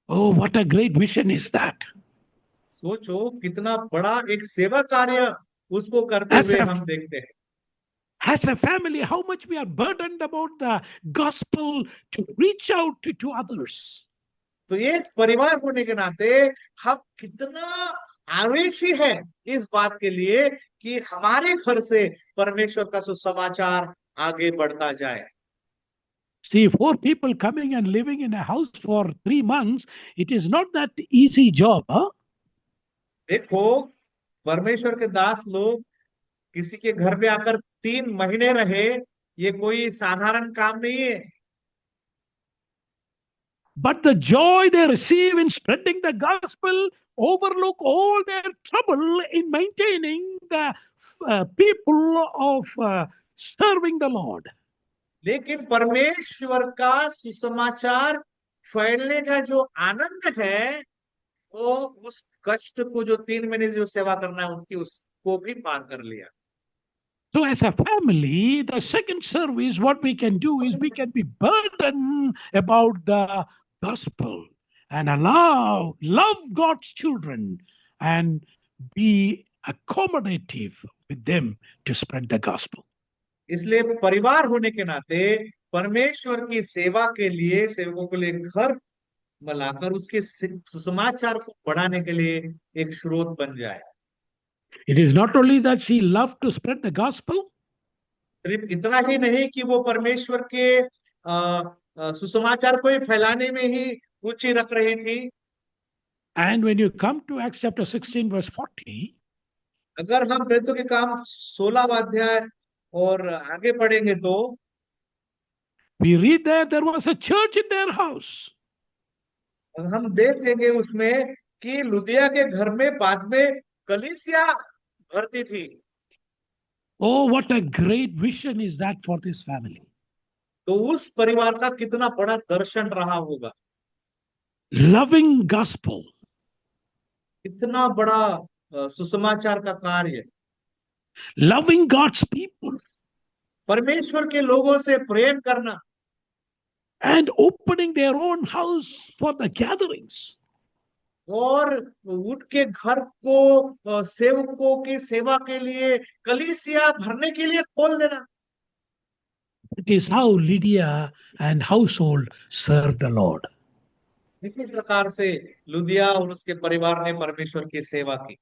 [SPEAKER 2] Oh, what a great vision is that.
[SPEAKER 1] सोचो कितना बड़ा एक सेवा कार्य उसको करते
[SPEAKER 2] As
[SPEAKER 1] हुए
[SPEAKER 2] a
[SPEAKER 1] हम देखते हैं।
[SPEAKER 2] as a family, how much we are burdened about the gospel to reach out to others.
[SPEAKER 1] तो एक परिवार होने के नाते हम कितना आवेशी है इस बात के लिए कि हमारे घर से परमेश्वर का सुसमाचार आगे बढ़ता जाए।
[SPEAKER 2] See, 4 people coming and living in a house for 3 months, it is not that easy job, huh?
[SPEAKER 1] देखो, परमेश्वर के दास लोग किसी के घर में आकर 3 महीने रहे, ये कोई साधारण काम नहीं है।
[SPEAKER 2] But the joy they receive in spreading the gospel overlook all their trouble in maintaining the people of serving the Lord.
[SPEAKER 1] लेकिन परमेश्वर का सुसमाचार फैलने का जो आनंद है, वो उस कष्ट को, जो 3 महीने जो सेवा करना है उनकी, उसको भी पार कर लिया।
[SPEAKER 2] So, as a family, the second service, what we can do is we can be burdened about the gospel and love God's children and be accommodative with them to spread the gospel.
[SPEAKER 1] इसलिए परिवार होने के नाते परमेश्वर की सेवा के लिए, सेवकों के लिए घर बनाकर उसके सुसमाचार को बढ़ाने के लिए एक स्रोत बन जाए।
[SPEAKER 2] It is not only that she loved to spread the gospel,
[SPEAKER 1] सिर्फ इतना ही नहीं कि वो परमेश्वर के सुसमाचार को ही फैलाने में ही रुचि रख रही थी,
[SPEAKER 2] And when you come to Acts chapter 16, verse 40,
[SPEAKER 1] अगर हम प्रेरितों के काम 16वां अध्याय और आगे पढ़ेंगे तो
[SPEAKER 2] we read there was a church in their house.
[SPEAKER 1] हम देखेंगे उसमें कि लुदिया के घर में बाद में कलीसिया भरती थी।
[SPEAKER 2] Oh, what a great vision is that for this family.
[SPEAKER 1] तो उस परिवार का कितना बड़ा दर्शन रहा होगा,
[SPEAKER 2] Loving gospel,
[SPEAKER 1] कितना बड़ा सुसमाचार का कार्य,
[SPEAKER 2] loving God's people,
[SPEAKER 1] परमेश्वर के लोगों से प्रेम करना
[SPEAKER 2] and opening their own house for the gatherings.
[SPEAKER 1] और उनके घर को सेवकों की सेवा के लिए, कलीसिया भरने के लिए खोल देना।
[SPEAKER 2] It is how Lydia and household served the Lord.
[SPEAKER 1] इसी प्रकार से लुदिया और उसके परिवार ने परमेश्वर की सेवा की।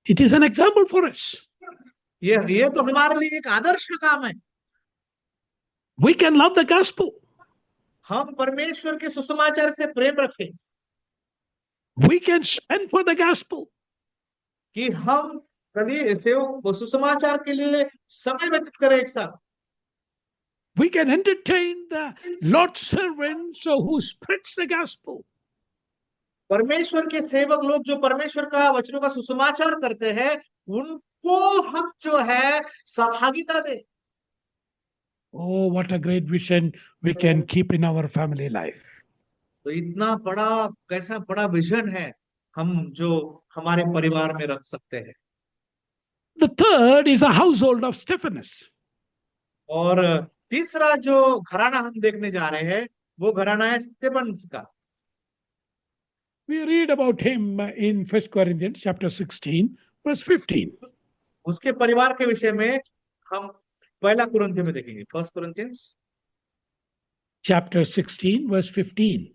[SPEAKER 2] It is an example for us.
[SPEAKER 1] ये तो हमारे लिए एक आदर्श का काम है।
[SPEAKER 2] We can love the gospel.
[SPEAKER 1] हम परमेश्वर के सुसमाचार से प्रेम रखें,
[SPEAKER 2] We can spend for the gospel.
[SPEAKER 1] कि हम कभी सेवक सुसमाचार के लिए समय व्यतीत करें एक साथ।
[SPEAKER 2] We can entertain the Lord's servants who spreads the gospel.
[SPEAKER 1] परमेश्वर के सेवक लोग जो परमेश्वर का वचनों का सुसमाचार करते हैं, उनको हम जो है सहभागिता दे।
[SPEAKER 2] Oh, what a great vision we can keep in our family life.
[SPEAKER 1] तो इतना बड़ा, कैसा बड़ा विजन है हम जो हमारे परिवार में रख सकते हैं।
[SPEAKER 2] The third is a household of Stephanus.
[SPEAKER 1] और तीसरा जो घराना हम देखने जा रहे हैं वो घराना है स्तेफनस का।
[SPEAKER 2] We read about him in 1 Corinthians chapter 16, verse 15.
[SPEAKER 1] उसके परिवार के विषय में हम पहला कुरिन्थियों में देखेंगे, फर्स्ट कुरिन्थियंस
[SPEAKER 2] Chapter 16, verse 15.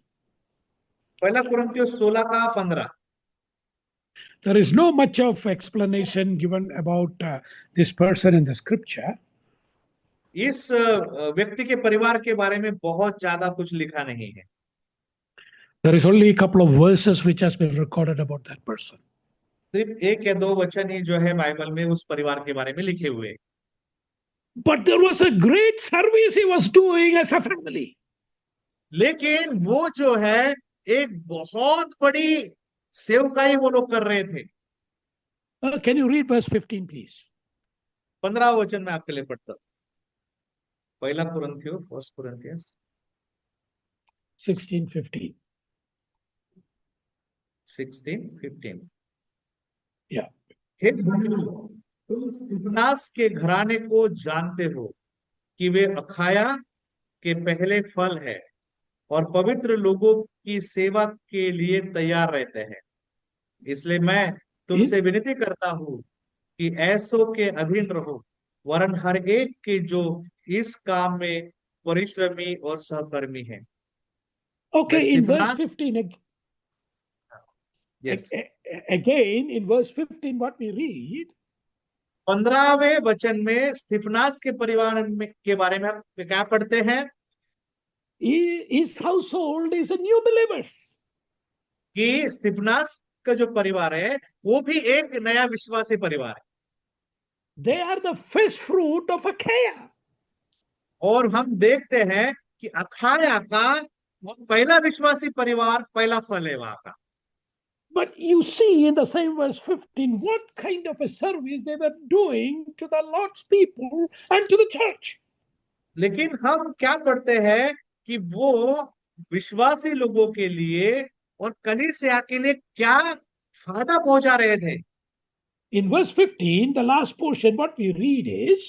[SPEAKER 1] पहला कुरिन्थियों 16 का 15।
[SPEAKER 2] There is no much of explanation given about this person in the scripture.
[SPEAKER 1] इस व्यक्ति के परिवार के बारे में बहुत ज्यादा कुछ लिखा नहीं है।
[SPEAKER 2] There is only a couple of verses which has been recorded about that person.
[SPEAKER 1] सिर्फ एक या दो वचन ही जो है बाइबल में उस परिवार के बारे में लिखे हुए।
[SPEAKER 2] But there was a great service he was doing as a family.
[SPEAKER 1] लेकिन वो जो है एक बहुत बड़ी सेवकाई वो लोग कर रहे थे।
[SPEAKER 2] Can you read verse 15, please?
[SPEAKER 1] 15 वचन में आपके लिए पढ़ता हूं। पहला कुरिन्थियों, फर्स्ट कुरिन्थियंस
[SPEAKER 2] 16:15.
[SPEAKER 1] 16:15।
[SPEAKER 2] Yeah.
[SPEAKER 1] हे भाइयों, तुम स्तिफनास के घराने को जानते हो कि वे अखाया के पहले फल है और पवित्र लोगों की सेवा के लिए तैयार रहते हैं। इसलिए मैं तुमसे विनती करता हूं कि ऐसों के अधीन रहो, वरन हर एक के जो इस काम में परिश्रमी और सहकर्मी है।
[SPEAKER 2] Okay, in verse
[SPEAKER 1] Stephanas
[SPEAKER 2] 15,
[SPEAKER 1] yes
[SPEAKER 2] again in verse 15, what we read,
[SPEAKER 1] 15वें वचन में स्तिफनास के परिवार में के बारे में हम क्या पढ़ते हैं
[SPEAKER 2] his household is a new believers.
[SPEAKER 1] कि स्तिफनास का जो परिवार है वो भी एक नया विश्वासी परिवार है।
[SPEAKER 2] They are the first fruit of Achaia.
[SPEAKER 1] और हम देखते हैं कि अखाया का वो पहला विश्वासी परिवार, पहला फल है वहां का।
[SPEAKER 2] But you see in the same verse 15 what kind of a service they were doing to the Lord's people and to the church.
[SPEAKER 1] लेकिन हम क्या पढ़ते हैं कि वो विश्वासी लोगों के लिए और कलीसिया के लिए क्या फायदा पहुंचा रहे थे।
[SPEAKER 2] In verse 15, the last portion, what we read is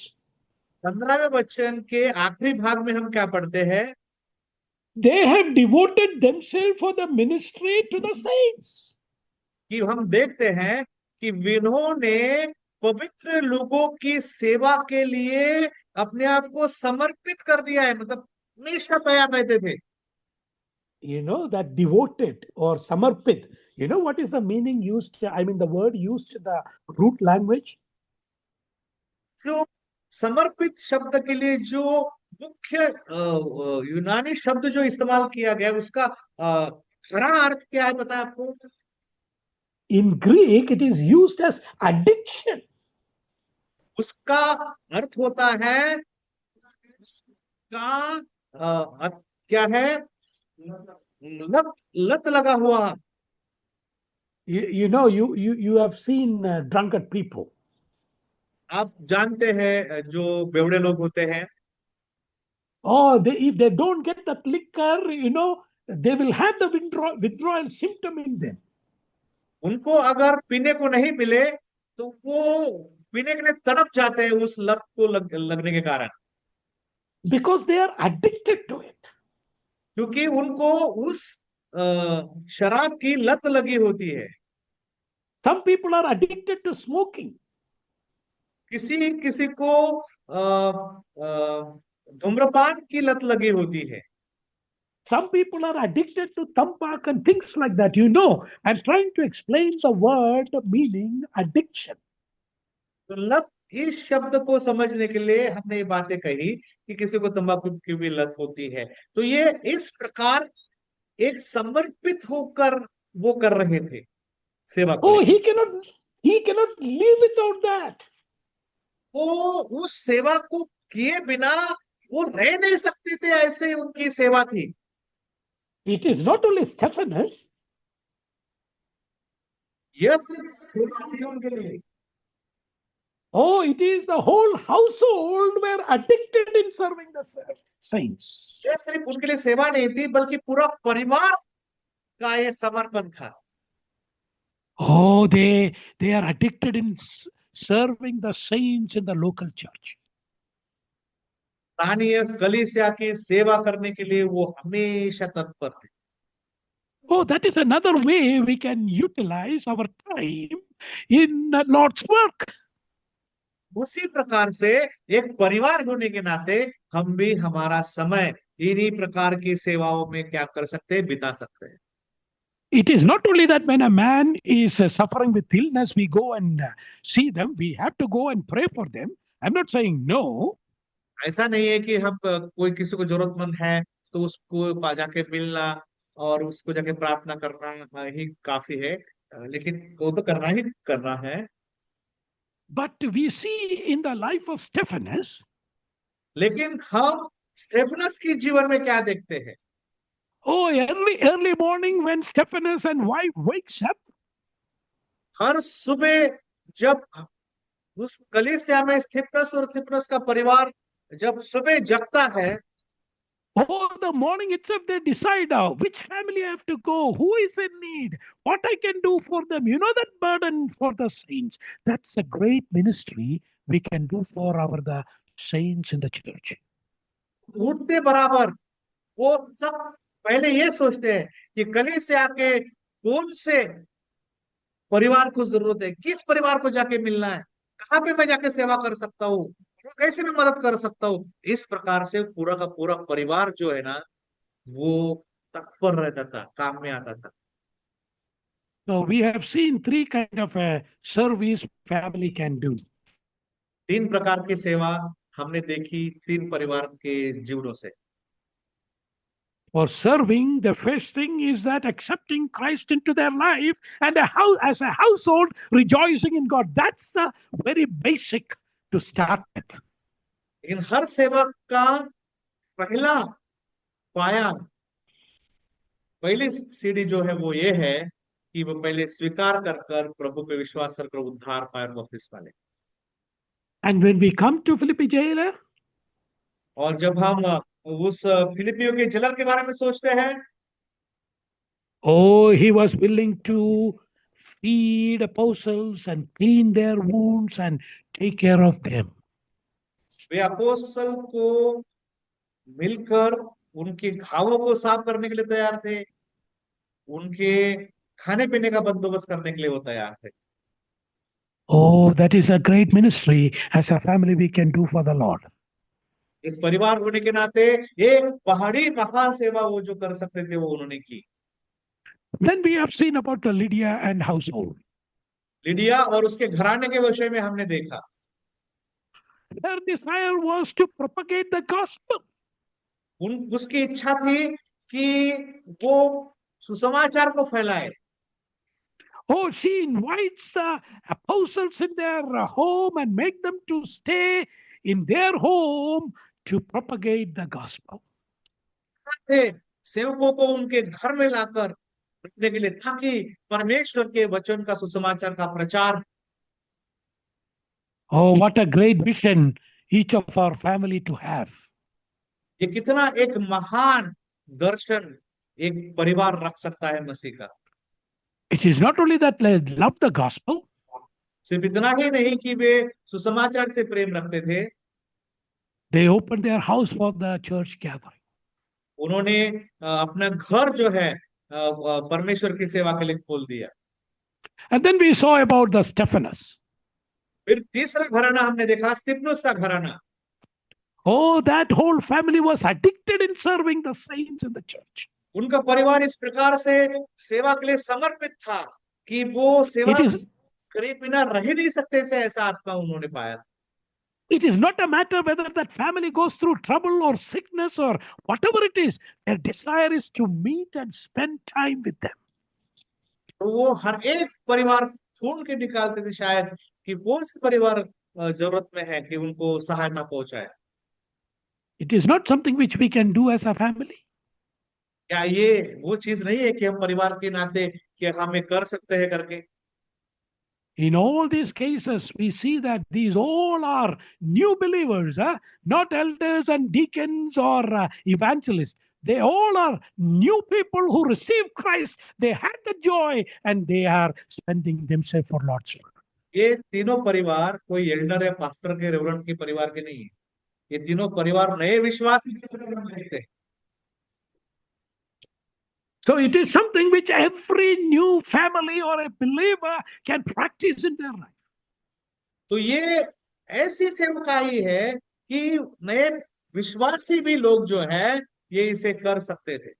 [SPEAKER 1] 15वें वचन के आखिरी भाग में हम क्या पढ़ते हैं
[SPEAKER 2] they have devoted themselves for the ministry to the saints.
[SPEAKER 1] कि हम देखते हैं कि इन्होंने पवित्र लोगों की सेवा के लिए अपने आप को समर्पित कर दिया है, मतलब हमेशा तैयार रहते थे।
[SPEAKER 2] You know that devoted or samarpit, you know what is the meaning used, I mean the word used in the root language?
[SPEAKER 1] जो समर्पित शब्द के लिए जो मुख्य यूनानी शब्द जो इस्तेमाल किया गया उसका खरा अर्थ क्या है पता है आपको?
[SPEAKER 2] In Greek, it is used as addiction.
[SPEAKER 1] उसका अर्थ होता है, उसका क्या है? लत, लत लगा हुआ।
[SPEAKER 2] You have seen drunkard people.
[SPEAKER 1] आप जानते हैं जो बेवड़े लोग होते हैं,
[SPEAKER 2] Oh, if they don't get that liquor, they will have the withdrawal symptom in them.
[SPEAKER 1] उनको अगर पीने को नहीं मिले तो वो पीने के लिए तड़प जाते हैं उस लत को लगने के कारण,
[SPEAKER 2] Because they are addicted to it.
[SPEAKER 1] क्योंकि उनको उस शराब की लत लगी होती है।
[SPEAKER 2] Some people are addicted to smoking.
[SPEAKER 1] किसी किसी को धूम्रपान की लत लगी होती है।
[SPEAKER 2] Some people are addicted to tampak and things like that. I'm trying to explain the word meaning addiction.
[SPEAKER 1] तो लत, इस शब्द को समझने के लिए हमने ये बातें कही कि किसी को तंबाकू की भी लत होती है। तो ये इस प्रकार एक समर्पित होकर वो कर रहे थे सेवा को
[SPEAKER 2] Oh,
[SPEAKER 1] लेकर।
[SPEAKER 2] he cannot live without that.
[SPEAKER 1] वो उस सेवा को किए बिना वो रह नहीं सकते थे, ऐसे उनकी सेवा थी।
[SPEAKER 2] It is not only Stephanus.
[SPEAKER 1] यह सिर्फ सेवा थी उनके लिए।
[SPEAKER 2] Oh, it is the whole household were addicted in serving the saints.
[SPEAKER 1] यह सिर्फ उनके लिए सेवा नहीं थी, बल्कि पूरा परिवार का ये समर्पण था।
[SPEAKER 2] Oh, they are addicted in serving the saints in the local church.
[SPEAKER 1] स्थानीय कलीसिया की सेवा करने के लिए वो हमेशा तत्पर थे।
[SPEAKER 2] Oh, that is another way we can utilize our time in the Lord's work.
[SPEAKER 1] उसी प्रकार से एक परिवार होने के नाते हम भी हमारा समय इन्हीं प्रकार की सेवाओं में क्या कर सकते हैं, बिता सकते हैं।
[SPEAKER 2] It is not only that when a man is suffering with illness, we go and see them. We have to go and pray for them. I'm not saying no.
[SPEAKER 1] ऐसा नहीं है कि हम कोई किसी को जरूरतमंद है तो उसको जाके मिलना और उसको जाके प्रार्थना करना ही काफी है, लेकिन वो तो करना ही करना है।
[SPEAKER 2] But we see in the life of Stephanus,
[SPEAKER 1] लेकिन हम स्टेफनस की जीवन में क्या देखते हैं?
[SPEAKER 2] oh, early morning when Stephanus and wife wakes up,
[SPEAKER 1] हर सुबह जब उस कलीसिया में स्थिपनस और स्थिपनस का परिवार जब सुबह जगता है,
[SPEAKER 2] oh, the morning itself they decide which family I have to go, who is in need, what I can do for them. That burden for the saints. That's a great ministry we can do for the saints in the church.
[SPEAKER 1] उठते बराबर वो सब पहले ये सोचते हैं कि कलीसिया के कौन से परिवार को जरूरत है, किस परिवार को जाके मिलना है, कहाँ पे मैं जाके सेवा कर सकता हूँ, कैसे मैं मदद कर सकता हूँ। इस प्रकार से पूरा का पूरा परिवार जो है ना, वो तत्पर रहता था, काम में आता था।
[SPEAKER 2] So we have seen three kind of service family can do.
[SPEAKER 1] तीन प्रकार की सेवा हमने देखी तीन परिवार के जीवनों से।
[SPEAKER 2] For serving, the first thing is that accepting Christ into their life and as a household rejoicing in God. That's the very basic to start with.
[SPEAKER 1] लेकिन हर सेवक का पहला पाया, पहली सीढ़ी जो है वो ये है कि वो पहले स्वीकार कर प्रभु पे विश्वास कर उद्धार पाए और वापस पाले।
[SPEAKER 2] And when we come to Philippi jailer,
[SPEAKER 1] और जब हम उस फिलिपियों के जेलर के बारे में सोचते हैं,
[SPEAKER 2] oh, he was willing to feed apostles and clean their wounds and take care of them.
[SPEAKER 1] वे अपोस्तल को मिलकर उनके घावों को साफ करने के लिए तैयार थे, उनके खाने पीने का बंदोबस्त करने के लिए वो तैयार थे।
[SPEAKER 2] Oh, that is a great ministry as a family we can do for the Lord.
[SPEAKER 1] एक परिवार होने के नाते एक पहाड़ी महान सेवा वो जो कर सकते थे वो उन्होंने की।
[SPEAKER 2] Then we have seen about the Lydia and household.
[SPEAKER 1] Lydia और उसके घराने के विषय में हमने देखा।
[SPEAKER 2] Their desire was to propagate the gospel.
[SPEAKER 1] उसकी इच्छा थी कि वो सुसमाचार को फैलाए।
[SPEAKER 2] Oh, she invites the apostles in their home and make them to stay in their home to propagate the gospel.
[SPEAKER 1] थे सेवकों को उनके घर में लाकर रखने के लिए, ताकि परमेश्वर के वचन का, सुसमाचार का प्रचार।
[SPEAKER 2] Oh, what a great vision each of our family to have.
[SPEAKER 1] ये कितना एक महान दर्शन एक परिवार रख सकता है मसीह का।
[SPEAKER 2] It is not only that they love the gospel,
[SPEAKER 1] सिर्फ इतना ही नहीं कि वे सुसमाचार से प्रेम रखते थे,
[SPEAKER 2] they opened their house for the church gathering.
[SPEAKER 1] उन्होंने अपना घर जो है परमेश्वर की सेवा के लिए खोल दिया।
[SPEAKER 2] And then we saw about the Stephanus.
[SPEAKER 1] फिर तीसरा घराना हमने देखा, स्तिफनुस का घराना।
[SPEAKER 2] Oh, that whole family was addicted in serving the saints in the church.
[SPEAKER 1] उनका परिवार इस प्रकार से सेवा के लिए समर्पित था कि वो सेवा
[SPEAKER 2] It is
[SPEAKER 1] करे बिना रह ही नहीं सकते से, ऐसा आत्मा उन्होंने पाया।
[SPEAKER 2] It is not a matter whether that family goes through trouble or sickness or whatever it is. Their desire is to meet and spend time with them.
[SPEAKER 1] तो वो हर एक परिवार ढूंढ के निकालते थे शायद कि कौन सा परिवार जरूरत में है कि उनको सहायता पहुंचाए।
[SPEAKER 2] It is not something which we can do as a family.
[SPEAKER 1] क्या ये वो चीज नहीं है कि हम परिवार के नाते कि हमें कर सकते हैं करके।
[SPEAKER 2] In all these cases, we see that these all are new believers, not elders and deacons or evangelists. They all are new people who receive Christ. They had the joy and they are spending themselves for Lord's work.
[SPEAKER 1] ये तीनों परिवार कोई Elder या pastor के, reverend के परिवार के नहीं है। ये तीनों परिवार नए विश्वासी देखते हैं।
[SPEAKER 2] So it is something which every new family or a believer can practice in their life.
[SPEAKER 1] तो ये ऐसी सेवकाई है कि नए विश्वासी भी लोग जो है ये इसे कर सकते थे।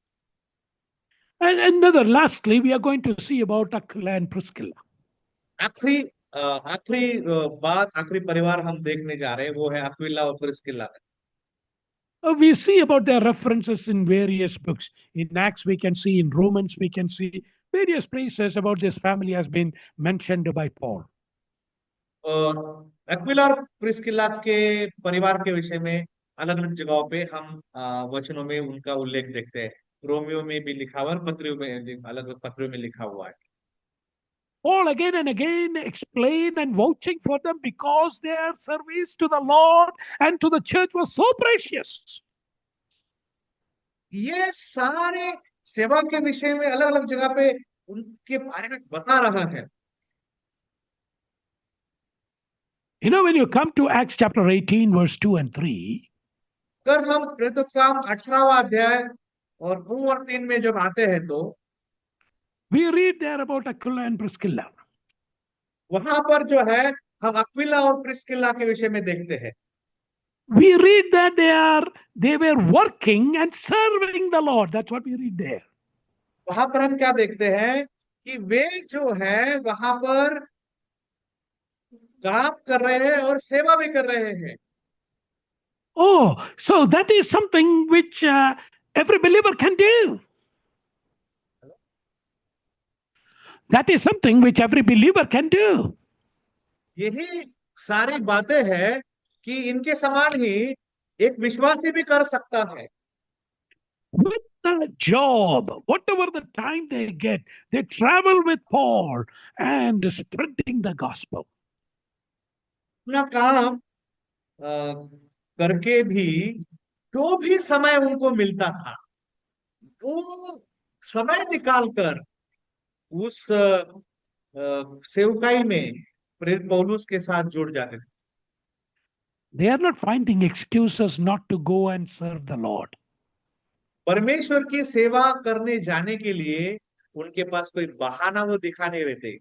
[SPEAKER 2] And another, lastly, we are going to see about Aquila and Priscilla.
[SPEAKER 1] आखिरी बात, आखिरी परिवार हम देखने जा रहे हैं, वो है अक्विला और Priscilla.
[SPEAKER 2] We see about their references in various books. In Acts, we can see, in Romans, we can see various places about this family has been mentioned by Paul.
[SPEAKER 1] Aquila और Priscilla के परिवार के विषय में अलग अलग जगहों पे हम वचनों में उनका उल्लेख देखते हैं। रोमियो में भी लिखा हुआ है, पत्रियों में, अलग अलग पत्रियों में लिखा हुआ है।
[SPEAKER 2] Paul again and again explained and vouching for them because their service to the Lord and to the church was so precious.
[SPEAKER 1] ये सारे सेवा के विषय में अलग अलग जगह पे उनके बारे में बता रहा है।
[SPEAKER 2] You know, when you come to Acts chapter 18, verse 2 and 3,
[SPEAKER 1] अगर हम प्रेरितों 18वां अध्याय और 2 और 3 में जब आते हैं तो
[SPEAKER 2] we read there about Aquila and Priscilla.
[SPEAKER 1] वहां पर जो है हम अक्विला और प्रिस्किला के विषय में देखते हैं।
[SPEAKER 2] We read that they were working and serving the Lord. That's what we read there.
[SPEAKER 1] वहां पर हम क्या देखते हैं कि वे जो है वहां पर काम कर रहे हैं और सेवा भी कर रहे हैं।
[SPEAKER 2] Oh, so that is something which every believer can do. That is something which every believer can do.
[SPEAKER 1] यही सारी बातें हैं कि इनके समान ही एक विश्वासी भी कर सकता है।
[SPEAKER 2] With the job, whatever the time they get, they travel with Paul and spreading the gospel.
[SPEAKER 1] अपना काम करके भी जो भी समय उनको मिलता था वो समय निकालकर उस सेवकाई में प्रेरित पौलुस के साथ जुड़ जाते थे।
[SPEAKER 2] They are not finding excuses not to go and serve the Lord.
[SPEAKER 1] परमेश्वर की सेवा करने जाने के लिए उनके पास कोई बहाना वो दिखा नहीं रहते।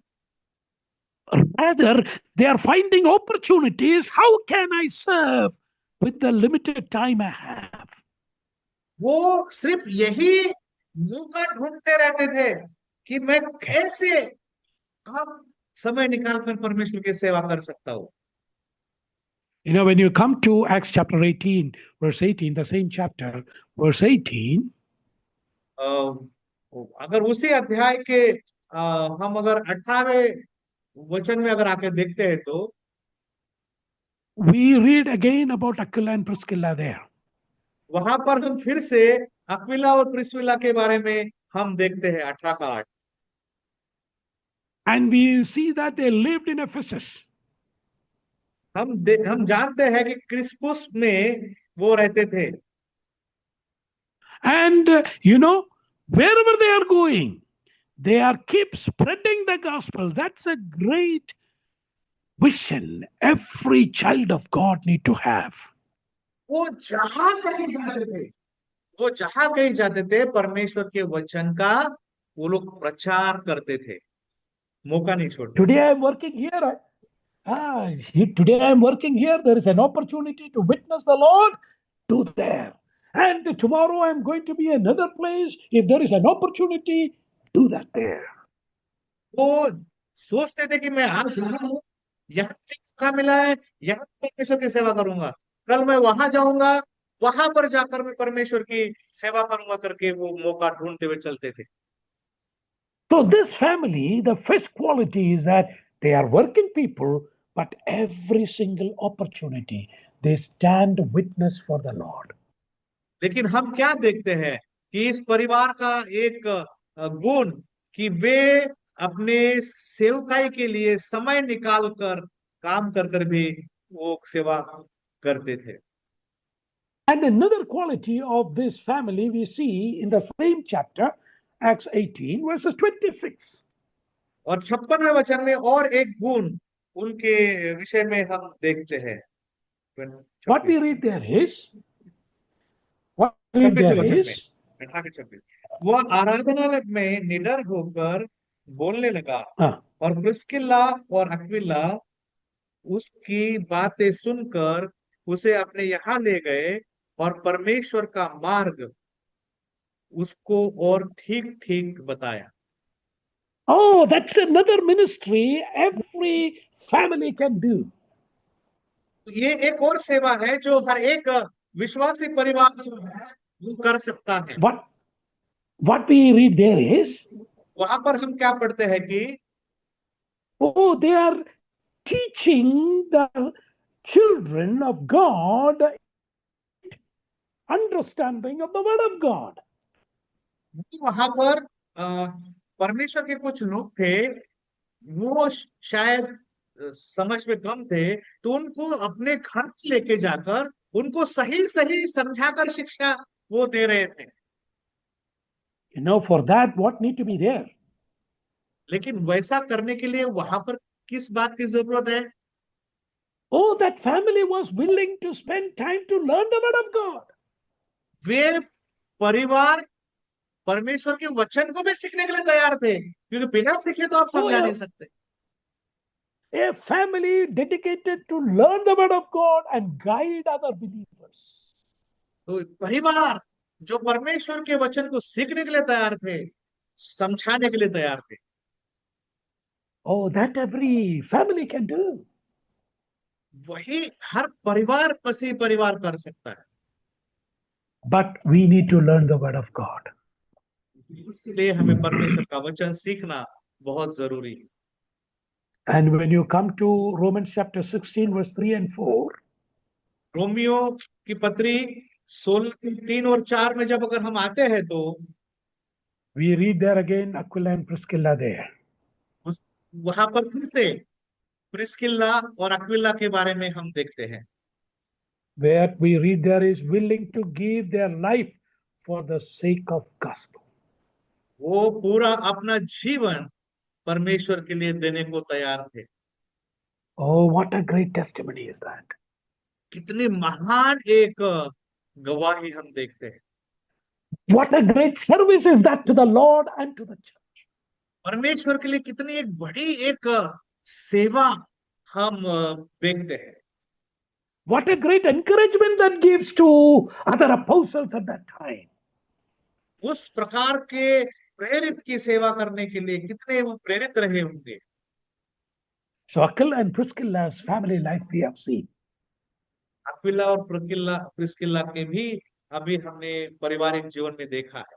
[SPEAKER 2] Rather, they are finding opportunities. How can I serve with the limited time I have?
[SPEAKER 1] वो सिर्फ यही मौका ढूंढते रहते थे कि मैं कैसे कब समय निकालकर परमेश्वर की सेवा कर सकता हूँ।
[SPEAKER 2] You know, when you come to Acts chapter 18, verse 18, the same chapter, verse 18,
[SPEAKER 1] अगर उसी अध्याय के हम अगर 18वें वचन में अगर आके देखते हैं तो
[SPEAKER 2] we read again about Aquila and Priscilla there.
[SPEAKER 1] वहां पर हम फिर से अक्विला और प्रिस्किल्ला के बारे में हम देखते हैं 18 का 8।
[SPEAKER 2] And we see that they lived in Ephesus.
[SPEAKER 1] हम जानते हैं कि क्रिस्पुस में वो रहते थे।
[SPEAKER 2] And you know, wherever they are going, they are keep spreading the gospel. That's a great vision every child of God need to have.
[SPEAKER 1] वो जहां कहीं जाते थे, वो जहां कहीं जाते थे परमेश्वर के वचन का वो लोग प्रचार करते थे, मौका नहीं छोड़ते।
[SPEAKER 2] Today I am working here. Today I am working here. There is an opportunity to witness the Lord. Do there. And tomorrow I am going to be another place. If there is an opportunity, do that there.
[SPEAKER 1] वो सोचते थे कि मैं आज यहाँ हूँ, यहाँ पे मौका मिला है, यहाँ पे परमेश्वर की सेवा करूंगा, कल मैं वहां जाऊंगा, वहां पर जाकर मैं परमेश्वर की सेवा करूंगा करके वो मौका ढूंढते हुए चलते थे।
[SPEAKER 2] So this family, the first quality is that they are working people, but every single opportunity they stand witness for the Lord.
[SPEAKER 1] लेकिन हम क्या देखते हैं कि इस परिवार का एक गुण कि वे अपने सेवकाई के लिए समय निकाल कर काम कर कर भी वो सेवा करते थे।
[SPEAKER 2] And another quality of this family we see in the same chapter, Acts 18, verses 26.
[SPEAKER 1] और 56वें वचन में और एक गुण उनके विषय में हम देखते हैं।
[SPEAKER 2] What we read there is, what we read
[SPEAKER 1] 26वें
[SPEAKER 2] there
[SPEAKER 1] वचन में
[SPEAKER 2] is,
[SPEAKER 1] 26 वह आराधनालय में निडर होकर बोलने लगा
[SPEAKER 2] uh,
[SPEAKER 1] और प्रिस्किल्ला और अक्विला उसकी बातें सुनकर उसे अपने यहाँ ले गए और परमेश्वर का मार्ग उसको और ठीक ठीक बताया।
[SPEAKER 2] oh, that's another ministry every family can do.
[SPEAKER 1] ये एक और सेवा है जो हर एक विश्वासी परिवार जो है वो कर सकता है।
[SPEAKER 2] What we read there is,
[SPEAKER 1] वहां पर हम क्या पढ़ते हैं कि
[SPEAKER 2] oh, they are teaching the children of God understanding of the word of God.
[SPEAKER 1] वहां पर परमेश्वर के कुछ लोग थे, वो शायद समझ में कम थे, तो उनको अपने घर में लेके जाकर उनको सही सही समझाकर शिक्षा वो दे रहे थे।
[SPEAKER 2] You know, for that, what need to be there?
[SPEAKER 1] लेकिन वैसा करने के लिए वहां पर किस बात की जरूरत है?
[SPEAKER 2] Oh, that family was willing to spend time to learn the word of God.
[SPEAKER 1] वे परिवार परमेश्वर के वचन को भी सीखने के लिए तैयार थे, क्योंकि बिना सीखे तो आप समझा नहीं सकते।
[SPEAKER 2] A family dedicated to learn the word of God and guide other believers.
[SPEAKER 1] तो परिवार जो परमेश्वर के वचन को सीखने के लिए तैयार थे, समझाने के लिए तैयार थे।
[SPEAKER 2] Oh, that every family can do.
[SPEAKER 1] वही हर परिवार मसीह परिवार कर सकता है।
[SPEAKER 2] But we need to learn the word of God.
[SPEAKER 1] इसके लिए हमें परमेश्वर का वचन सीखना बहुत जरूरी है।
[SPEAKER 2] And when you come to Romans chapter 16, verse 3 and 4,
[SPEAKER 1] Romeo की पत्री 16 के 3 और 4 में जब अगर हम आते हैं तो
[SPEAKER 2] we read there again Aquila and Priscilla there.
[SPEAKER 1] वहां पर फिर से प्रिस्किल्ला और अक्विला के बारे में हम देखते हैं।
[SPEAKER 2] Where we read there is willing to give their life for the sake of gospel.
[SPEAKER 1] वो पूरा अपना जीवन परमेश्वर के लिए देने को तैयार थे।
[SPEAKER 2] Oh, what a great testimony is that.
[SPEAKER 1] कितनी महान एक गवाही हम देखते हैं।
[SPEAKER 2] What a great service is that to the Lord and to the church.
[SPEAKER 1] परमेश्वर के लिए कितनी एक बड़ी एक सेवा हम देखते हैं।
[SPEAKER 2] What a great encouragement that gives to other apostles at that time.
[SPEAKER 1] उस प्रकार के प्रेरित की सेवा करने के लिए कितने वो प्रेरित रहे होंगे।
[SPEAKER 2] So Aquila and Priscilla's family life we have seen.
[SPEAKER 1] Aquila और प्रिस्किल्ला के भी अभी हमने पारिवारिक जीवन में देखा है।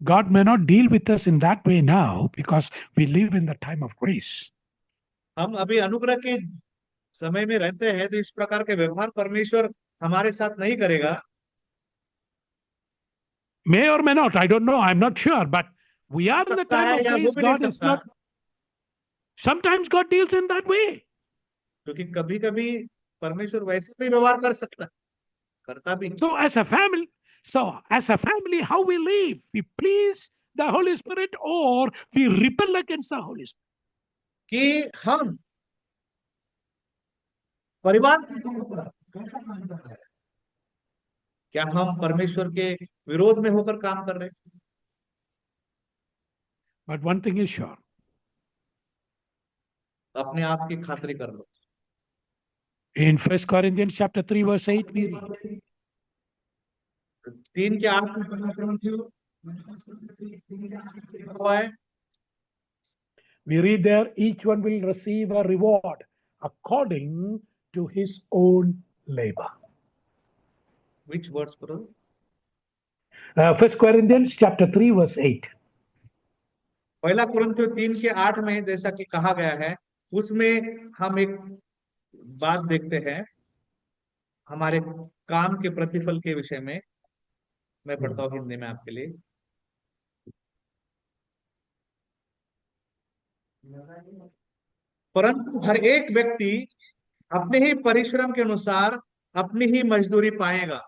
[SPEAKER 2] God may not deal with us in that way now because we live in the time of grace.
[SPEAKER 1] हम अभी अनुग्रह के समय में रहते हैं, तो इस प्रकार के व्यवहार परमेश्वर हमारे साथ नहीं करेगा।
[SPEAKER 2] May or may not, I don't know, I'm not sure, but we are in the
[SPEAKER 1] सकता
[SPEAKER 2] time
[SPEAKER 1] है
[SPEAKER 2] of
[SPEAKER 1] या हो
[SPEAKER 2] grace.
[SPEAKER 1] भी नहीं
[SPEAKER 2] God is
[SPEAKER 1] सकता,
[SPEAKER 2] not. Sometimes God deals in that way.
[SPEAKER 1] क्योंकि कभी कभी परमेश्वर वैसे भी व्यवहार कर सकता, करता भी।
[SPEAKER 2] So as a family, how we live, we please the Holy Spirit or we rebel against the Holy Spirit.
[SPEAKER 1] कि हम परिवार के तौर पर कैसा काम कर रहे हैं, क्या हम परमेश्वर के विरोध में होकर काम कर रहे हैं?
[SPEAKER 2] But one thing is sure.
[SPEAKER 1] अपने आप की खातिरी कर लो।
[SPEAKER 2] In 1 Corinthians chapter 3 verse 8 we read,
[SPEAKER 1] 3:8 में पहला क्रंथियो 3:8 में लिखा हुआ है,
[SPEAKER 2] we read there, each one will receive a reward according to his own labor.
[SPEAKER 1] which words brother?
[SPEAKER 2] 1 Corinthians chapter 3 verse 8.
[SPEAKER 1] पहला कुरिन्थियों 3:8 में जैसा कि कहा गया है, उसमें हम एक बात देखते हैं हमारे काम के प्रतिफल के विषय में। मैं पढ़ता हूँ हिंदी में आपके लिए। परंतु हर एक व्यक्ति अपने ही परिश्रम के अनुसार अपनी ही मजदूरी पाएगा।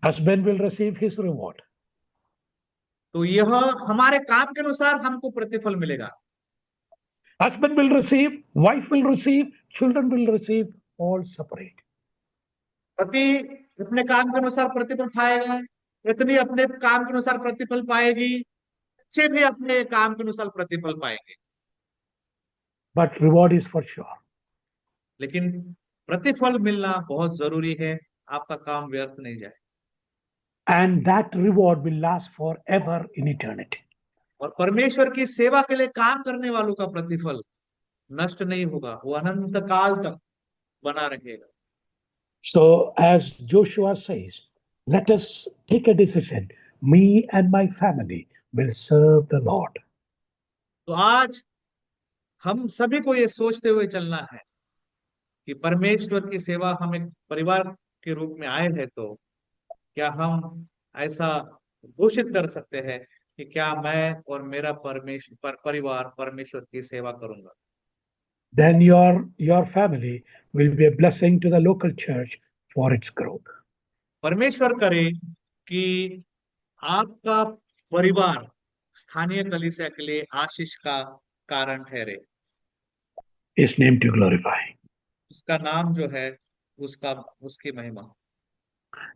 [SPEAKER 2] Husband will receive his reward.
[SPEAKER 1] तो यह हमारे काम के अनुसार हमको प्रतिफल मिलेगा।
[SPEAKER 2] Husband will receive, wife will receive, children will receive, all separate.
[SPEAKER 1] पति अपने काम के अनुसार प्रतिफल पाएगा, पत्नी अपने काम के अनुसार प्रतिफल पाएगी, बच्चे भी अपने काम के अनुसार प्रतिफल पाएंगे।
[SPEAKER 2] But reward is for sure.
[SPEAKER 1] लेकिन प्रतिफल मिलना बहुत जरूरी है, आपका काम व्यर्थ नहीं जाए।
[SPEAKER 2] And that reward will last forever in eternity.
[SPEAKER 1] और परमेश्वर की सेवा के लिए काम करने वालों का प्रतिफल नष्ट नहीं होगा, वो अनंत काल तक बना रहेगा।
[SPEAKER 2] So, as Joshua says, let us take a decision. Me and my family will serve the Lord.
[SPEAKER 1] तो आज हम सभी को ये सोचते हुए चलना है कि परमेश्वर की सेवा, हम एक परिवार के रूप में आए हैं, तो क्या हम ऐसा घोषित कर सकते हैं कि क्या मैं और मेरा परिवार परमेश्वर की सेवा करूंगा।
[SPEAKER 2] Then your family will be a blessing to the local church for its growth.
[SPEAKER 1] परमेश्वर करे कि आपका परिवार स्थानीय कलीसिया के लिए आशीष का कारण ठहरे,
[SPEAKER 2] His name to glorify.
[SPEAKER 1] उसका नाम जो है उसकी महिमा।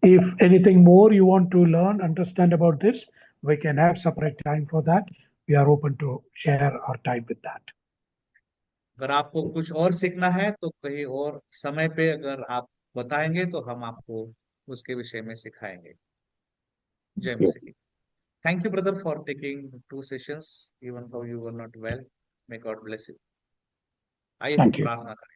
[SPEAKER 2] If anything more you want to learn, understand about this, we can have separate time for that. We are open to share our time with that.
[SPEAKER 1] अगर आपको कुछ और सीखना है तो कहीं और समय पे अगर आप बताएंगे तो हम आपको उसके विषय में सिखाएंगे। जय मसीह। Thank you brother for taking 2 sessions even though you were not well. May God bless you। आइए हम
[SPEAKER 2] Thank you.
[SPEAKER 1] प्रार्थना करें।